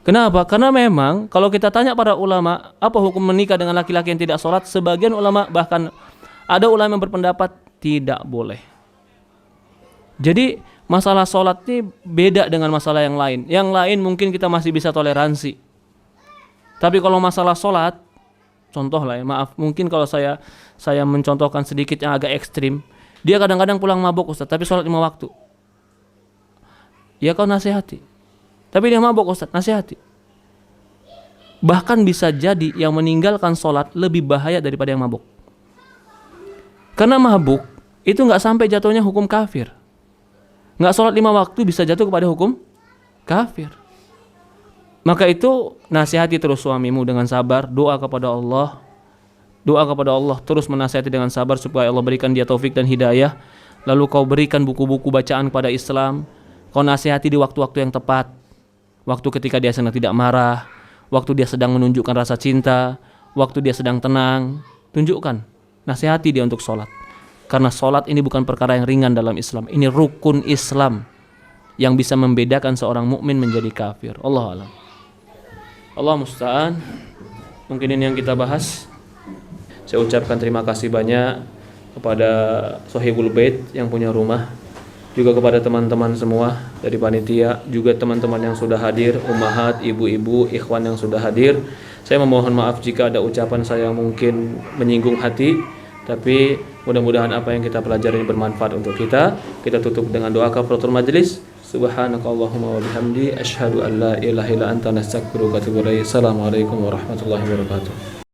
Kenapa? Karena memang kalau kita tanya para ulama, apa hukum menikah dengan laki-laki yang tidak sholat? Sebagian ulama, bahkan ada ulama yang berpendapat tidak boleh. Jadi masalah sholat ini beda dengan masalah yang lain. Yang lain mungkin kita masih bisa toleransi. Tapi kalau masalah sholat, contoh lah ya, maaf, mungkin kalau saya mencontohkan sedikit yang agak ekstrim, dia kadang-kadang pulang mabuk Ustaz, tapi sholat 5 waktu. Ya kau nasihati. Tapi dia mabuk Ustaz, nasihati. Bahkan bisa jadi yang meninggalkan sholat lebih bahaya daripada yang mabuk. Karena mabuk itu gak sampai jatuhnya hukum kafir. Gak sholat 5 waktu bisa jatuh kepada hukum kafir. Maka itu nasihati terus suamimu dengan sabar, doa kepada Allah. Doa kepada Allah, terus menasihati dengan sabar supaya Allah berikan dia taufik dan hidayah. Lalu kau berikan buku-buku bacaan kepada Islam. Kau nasihati di waktu-waktu yang tepat. Waktu ketika dia sedang tidak marah, waktu dia sedang menunjukkan rasa cinta, waktu dia sedang tenang, tunjukkan, nasihati dia untuk sholat. Karena sholat ini bukan perkara yang ringan dalam Islam. Ini rukun Islam yang bisa membedakan seorang mukmin menjadi kafir. Allah alam. Allah musta'an. Mungkin ini yang kita bahas. Saya ucapkan terima kasih banyak kepada Sohibul Bait yang punya rumah, juga kepada teman-teman semua dari panitia, juga teman-teman yang sudah hadir, ummahat, ibu-ibu, ikhwan yang sudah hadir. Saya memohon maaf jika ada ucapan saya yang mungkin menyinggung hati, tapi mudah-mudahan apa yang kita pelajari ini bermanfaat untuk kita. Kita tutup dengan doa kafaratul majelis. Subhanakallahumma wa bihamdi asyhadu an la ilaha illa anta nastaghfiruka wa atubu ilaik. Assalamualaikum warahmatullahi wabarakatuh.